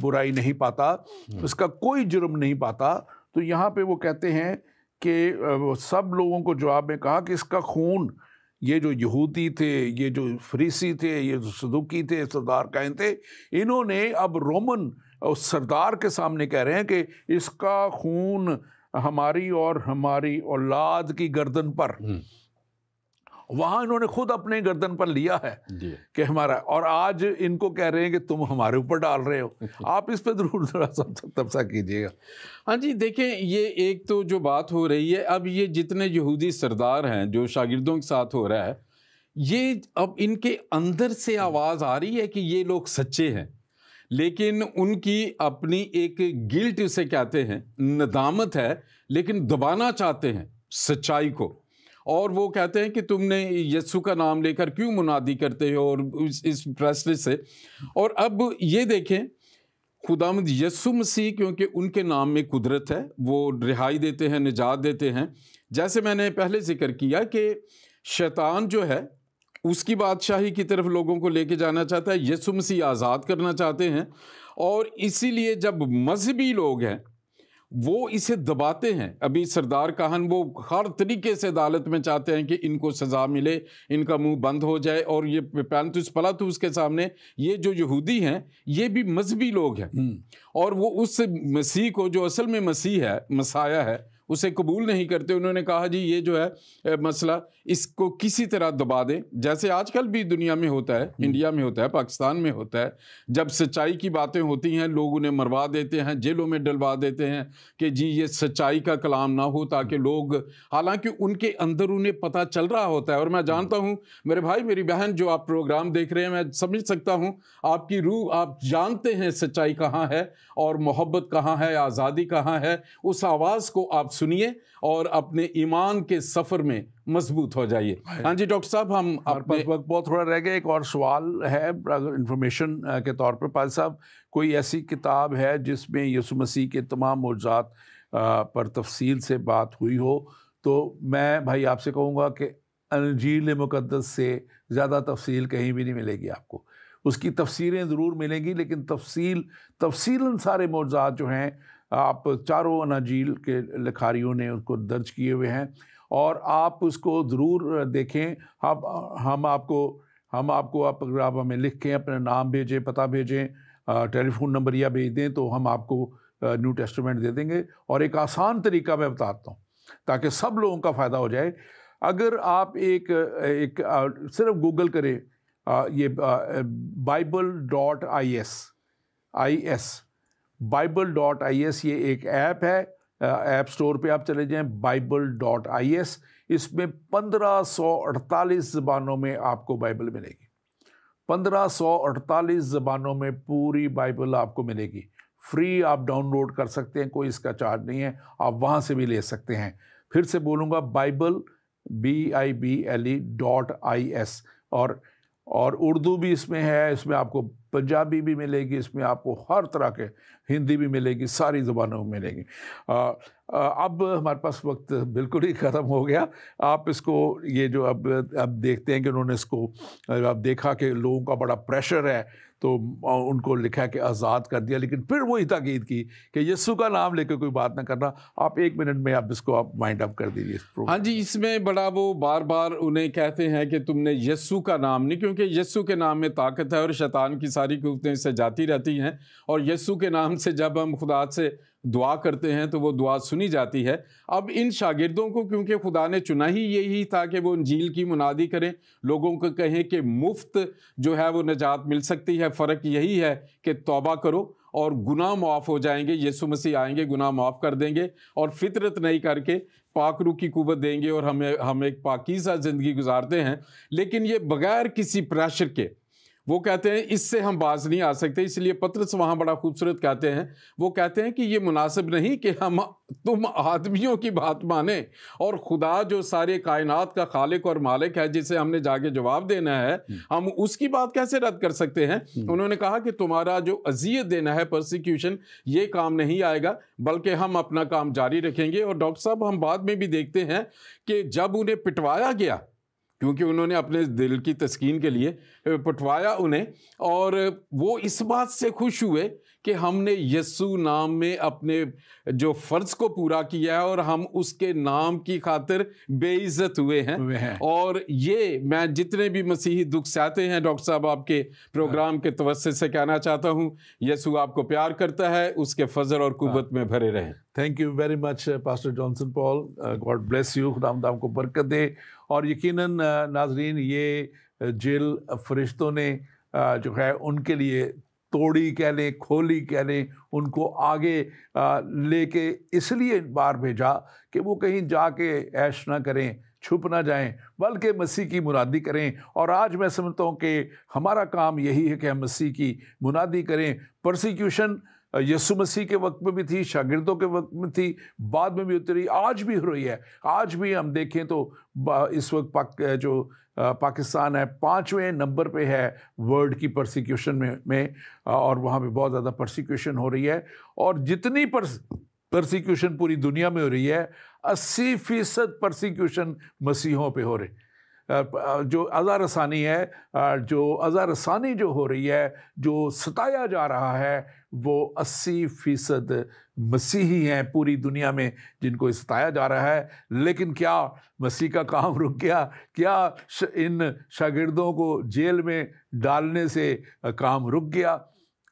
برائی نہیں پاتا، اس کا کوئی جرم نہیں پاتا، تو یہاں پہ وہ کہتے ہیں کہ وہ سب لوگوں کو جواب میں کہا کہ اس کا خون، یہ جو یہودی تھے، یہ جو فریسی تھے، یہ جو صدوقی تھے، سردار کاہن تھے، انہوں نے اب رومن اس سردار کے سامنے کہہ رہے ہیں کہ اس کا خون ہماری اور ہماری اولاد کی گردن پر، وہاں انہوں نے خود اپنے گردن پر لیا ہے کہ ہمارا، اور آج ان کو کہہ رہے ہیں کہ تم ہمارے اوپر ڈال رہے ہو۔ آپ اس پہ ضرور تھوڑا سا تبصرہ کیجیے گا۔ ہاں جی، دیکھیں یہ ایک تو جو بات ہو رہی ہے، اب یہ جتنے یہودی سردار ہیں جو شاگردوں کے ساتھ ہو رہا ہے، یہ اب ان کے اندر سے آواز آ رہی ہے کہ یہ لوگ سچے ہیں، لیکن ان کی اپنی ایک گلٹ اسے کہتے ہیں، ندامت ہے، لیکن دبانا چاہتے ہیں سچائی کو، اور وہ کہتے ہیں کہ تم نے یسوع کا نام لے کر کیوں منادی کرتے ہو، اور اس فیصلے سے، اور اب یہ دیکھیں خداوند یسوع مسیح کیونکہ ان کے نام میں قدرت ہے، وہ رہائی دیتے ہیں، نجات دیتے ہیں۔ جیسے میں نے پہلے ذکر کیا کہ شیطان جو ہے اس کی بادشاہی کی طرف لوگوں کو لے کے جانا چاہتا ہے، یسوع مسیح آزاد کرنا چاہتے ہیں، اور اسی لیے جب مذہبی لوگ ہیں وہ اسے دباتے ہیں۔ ابھی سردار کاہن وہ ہر طریقے سے عدالت میں چاہتے ہیں کہ ان کو سزا ملے، ان کا منہ بند ہو جائے، اور یہ پینتوس پلاطوس کے سامنے یہ جو یہودی ہیں یہ بھی مذہبی لوگ ہیں، اور وہ اس مسیح کو جو اصل میں مسیح ہے، مسایہ ہے، اسے قبول نہیں کرتے۔ انہوں نے کہا جی یہ جو ہے مسئلہ، اس کو کسی طرح دبا دیں، جیسے آج کل بھی دنیا میں ہوتا ہے، انڈیا میں ہوتا ہے، پاکستان میں ہوتا ہے، جب سچائی کی باتیں ہوتی ہیں لوگ انہیں مروا دیتے ہیں، جیلوں میں ڈلوا دیتے ہیں کہ جی یہ سچائی کا کلام نہ ہو، تاکہ لوگ، حالانکہ ان کے اندر انہیں پتہ چل رہا ہوتا ہے۔ اور میں جانتا ہوں میرے بھائی میری بہن جو آپ پروگرام دیکھ رہے ہیں، میں سمجھ سکتا ہوں آپ کی روح، آپ جانتے ہیں سچائی کہاں ہے اور محبت کہاں ہے، آزادی کہاں ہے۔ اس آواز کو آپ سنیے اور اپنے ایمان کے سفر میں مضبوط ہو جائیے۔ ہاں جی ڈاکٹر صاحب، ہمارے پاس وقت بہت تھوڑا رہ گیا، ایک اور سوال ہے اگر انفارمیشن کے طور پر، پال صاحب کوئی ایسی کتاب ہے جس میں یسوع مسیح کے تمام معجزات پر تفصیل سے بات ہوئی ہو؟ تو میں بھائی آپ سے کہوں گا کہ انجیل مقدس سے زیادہ تفصیل کہیں بھی نہیں ملے گی آپ کو۔ اس کی تفسیریں ضرور ملیں گی لیکن تفصیلاً سارے معجزات جو ہیں آپ چاروں اناجیل کے لکھاریوں نے اس کو درج کیے ہوئے ہیں، اور آپ اس کو ضرور دیکھیں۔ ہم آپ کو اگر آپ ہمیں لکھیں، اپنا نام بھیجیں، پتہ بھیجیں، ٹیلی فون نمبر یا بھیج دیں، تو ہم آپ کو نیو ٹیسٹمنٹ دے دیں گے۔ اور ایک آسان طریقہ میں بتاتا ہوں تاکہ سب لوگوں کا فائدہ ہو جائے۔ اگر آپ ایک صرف گوگل کریں یہ bible.is bible.is، یہ ایک ایپ ہے، ایپ سٹور پہ آپ چلے جائیں، bible.is۔ اس میں 1548 زبانوں میں آپ کو بائبل ملے گی، 1548 زبانوں میں پوری بائبل آپ کو ملے گی، فری آپ ڈاؤن لوڈ کر سکتے ہیں، کوئی اس کا چارج نہیں ہے، آپ وہاں سے بھی لے سکتے ہیں۔ پھر سے بولوں گا، bible bible.is، اور اردو بھی اس میں ہے، اس میں آپ کو پنجابی بھی ملے گی، اس میں آپ کو ہر طرح کے، ہندی بھی ملے گی، ساری زبانوں میں ملے گی۔ اب ہمارے پاس وقت بالکل ہی ختم ہو گیا۔ آپ اس کو یہ جو اب دیکھتے ہیں کہ انہوں نے اس کو اب دیکھا کہ لوگوں کا بڑا پریشر ہے، تو ان کو لکھا کہ آزاد کر دیا، لیکن پھر وہی تاکید کی کہ یسوع کا نام لے کے کوئی بات نہ کرنا۔ آپ 1 منٹ میں آپ اس کو آپ مائنڈ اپ کر دیجیے۔ ہاں جی، اس میں بڑا وہ بار بار انہیں کہتے ہیں کہ تم نے یسوع کا نام نہیں، کیونکہ یسوع کے نام میں طاقت ہے اور شیطان کی ساری قوتیں اس سے جاتی رہتی ہیں، اور یسوع کے نام سے جب ہم خدا سے دعا کرتے ہیں تو وہ دعا سنی جاتی ہے۔ اب ان شاگردوں کو کیونکہ خدا نے چنا ہی یہی تھا کہ وہ انجیل کی منادی کریں، لوگوں کو کہیں کہ مفت جو ہے وہ نجات مل سکتی ہے، فرق یہی ہے کہ توبہ کرو اور گناہ معاف ہو جائیں گے، یسوع مسیح آئیں گے، گناہ معاف کر دیں گے اور فطرت نئی کر کے پاک روح کی قوت دیں گے، اور ہم ایک پاکیزہ زندگی گزارتے ہیں، لیکن یہ بغیر کسی پریشر کے۔ وہ کہتے ہیں اس سے ہم باز نہیں آ سکتے، اس لیے پطرس وہاں بڑا خوبصورت کہتے ہیں، وہ کہتے ہیں کہ یہ مناسب نہیں کہ تم آدمیوں کی بات مانیں، اور خدا جو سارے کائنات کا خالق اور مالک ہے، جسے ہم نے جا کے جواب دینا ہے، ہم اس کی بات کیسے رد کر سکتے ہیں؟ انہوں نے کہا کہ تمہارا جو اذیت دینا ہے، پرسیکیوشن، یہ کام نہیں آئے گا، بلکہ ہم اپنا کام جاری رکھیں گے۔ اور ڈاکٹر صاحب، ہم بعد میں بھی دیکھتے ہیں کہ جب انہیں پٹوایا گیا، کیونکہ انہوں نے اپنے دل کی تسکین کے لیے پٹوایا انہیں، اور وہ اس بات سے خوش ہوئے کہ ہم نے یسوع نام میں اپنے جو فرض کو پورا کیا ہے، اور ہم اس کے نام کی خاطر بے عزت ہوئے ہیں۔ اور یہ میں جتنے بھی مسیحی دکھ سہتے ہیں ڈاکٹر صاحب، آپ کے پروگرام کے توسط سے کہنا چاہتا ہوں، یسوع آپ کو پیار کرتا ہے، اس کے فضل اور قوت میں بھرے رہیں۔ Thank you very much pastor Johnson Paul, God bless you, خداوند آپ کو برکت دے۔ اور یقیناً ناظرین، یہ جیل فرشتوں نے جو ہے ان کے لیے توڑی کہہ لیں، کھولی کہہ لیں، ان کو آگے لے کے اس لیے بار بھیجا کہ وہ کہیں جا کے عیش نہ کریں، چھپ نہ جائیں، بلکہ مسیح کی منادی کریں۔ اور آج میں سمجھتا ہوں کہ ہمارا کام یہی ہے کہ ہم مسیح کی منادی کریں۔ پرسیکیوشن یسوع مسیح کے وقت میں بھی تھی، شاگردوں کے وقت میں تھی، بعد میں بھی ہوتی رہی، آج بھی ہو رہی ہے۔ آج بھی ہم دیکھیں تو اس وقت جو پاکستان ہے 5ویں نمبر پہ ہے ورلڈ کی پرسیکیوشن میں، اور وہاں پہ بہت زیادہ پرسیکیوشن ہو رہی ہے۔ اور جتنی پرسیکیوشن پوری دنیا میں ہو رہی ہے، 80% پرسیکیوشن مسیحوں پہ ہو رہی، جو عزا رسانی ہے، جو عزا رسانی جو ہو رہی ہے، جو ستایا جا رہا ہے، وہ 80% مسیحی ہیں پوری دنیا میں جن کو ستایا جا رہا ہے۔ لیکن کیا مسیح کا کام رک گیا؟ کیا ان شاگردوں کو جیل میں ڈالنے سے کام رک گیا؟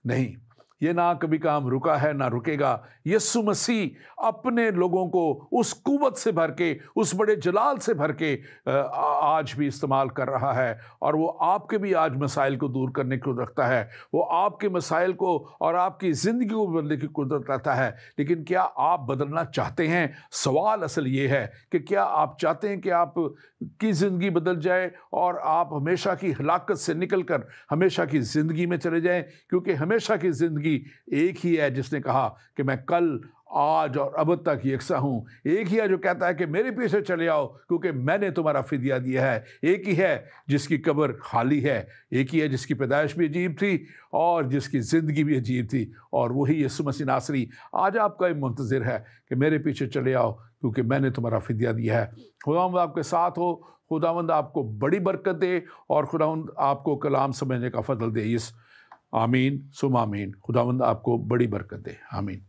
نہیں، یہ نہ کبھی کام رکا ہے، نہ رکے گا۔ یسوع مسیح اپنے لوگوں کو اس قوت سے بھر کے، اس بڑے جلال سے بھر کے آج بھی استعمال کر رہا ہے، اور وہ آپ کے بھی آج مسائل کو دور کرنے کو رکھتا ہے، وہ آپ کے مسائل کو اور آپ کی زندگی کو بدلنے کی قدرت رکھتا ہے۔ لیکن کیا آپ بدلنا چاہتے ہیں؟ سوال اصل یہ ہے کہ کیا آپ چاہتے ہیں کہ آپ کی زندگی بدل جائے اور آپ ہمیشہ کی ہلاکت سے نکل کر ہمیشہ کی زندگی میں چلے جائیں؟ کیونکہ ہمیشہ کی زندگی ایک ہی ہے جس نے کہا کہ میں کل، آج اور ابد تک یکساں ہوں۔ ایک ہی ہے جو کہتا ہے کہ میرے پیچھے چلے آؤ کیونکہ میں نے تمہارا فدیہ دیا ہے۔ ایک ہی ہے جس کی قبر خالی ہے، ایک ہی ہے جس کی پیدائش بھی عجیب تھی اور جس کی زندگی بھی عجیب تھی، اور وہی یسوع مسیح ناصری آج آپ کا منتظر ہے کہ میرے پیچھے چلے آؤ کیونکہ میں نے تمہارا فدیہ دیا ہے۔ خداوند آپ کے ساتھ ہو، خداوند آپ کو بڑی برکت دے، اور خداوند آپ کو کلام سمجھنے کا فضل دے۔ آمین ثم آمین۔ خداوند آپ کو بڑی برکت دے۔ آمین۔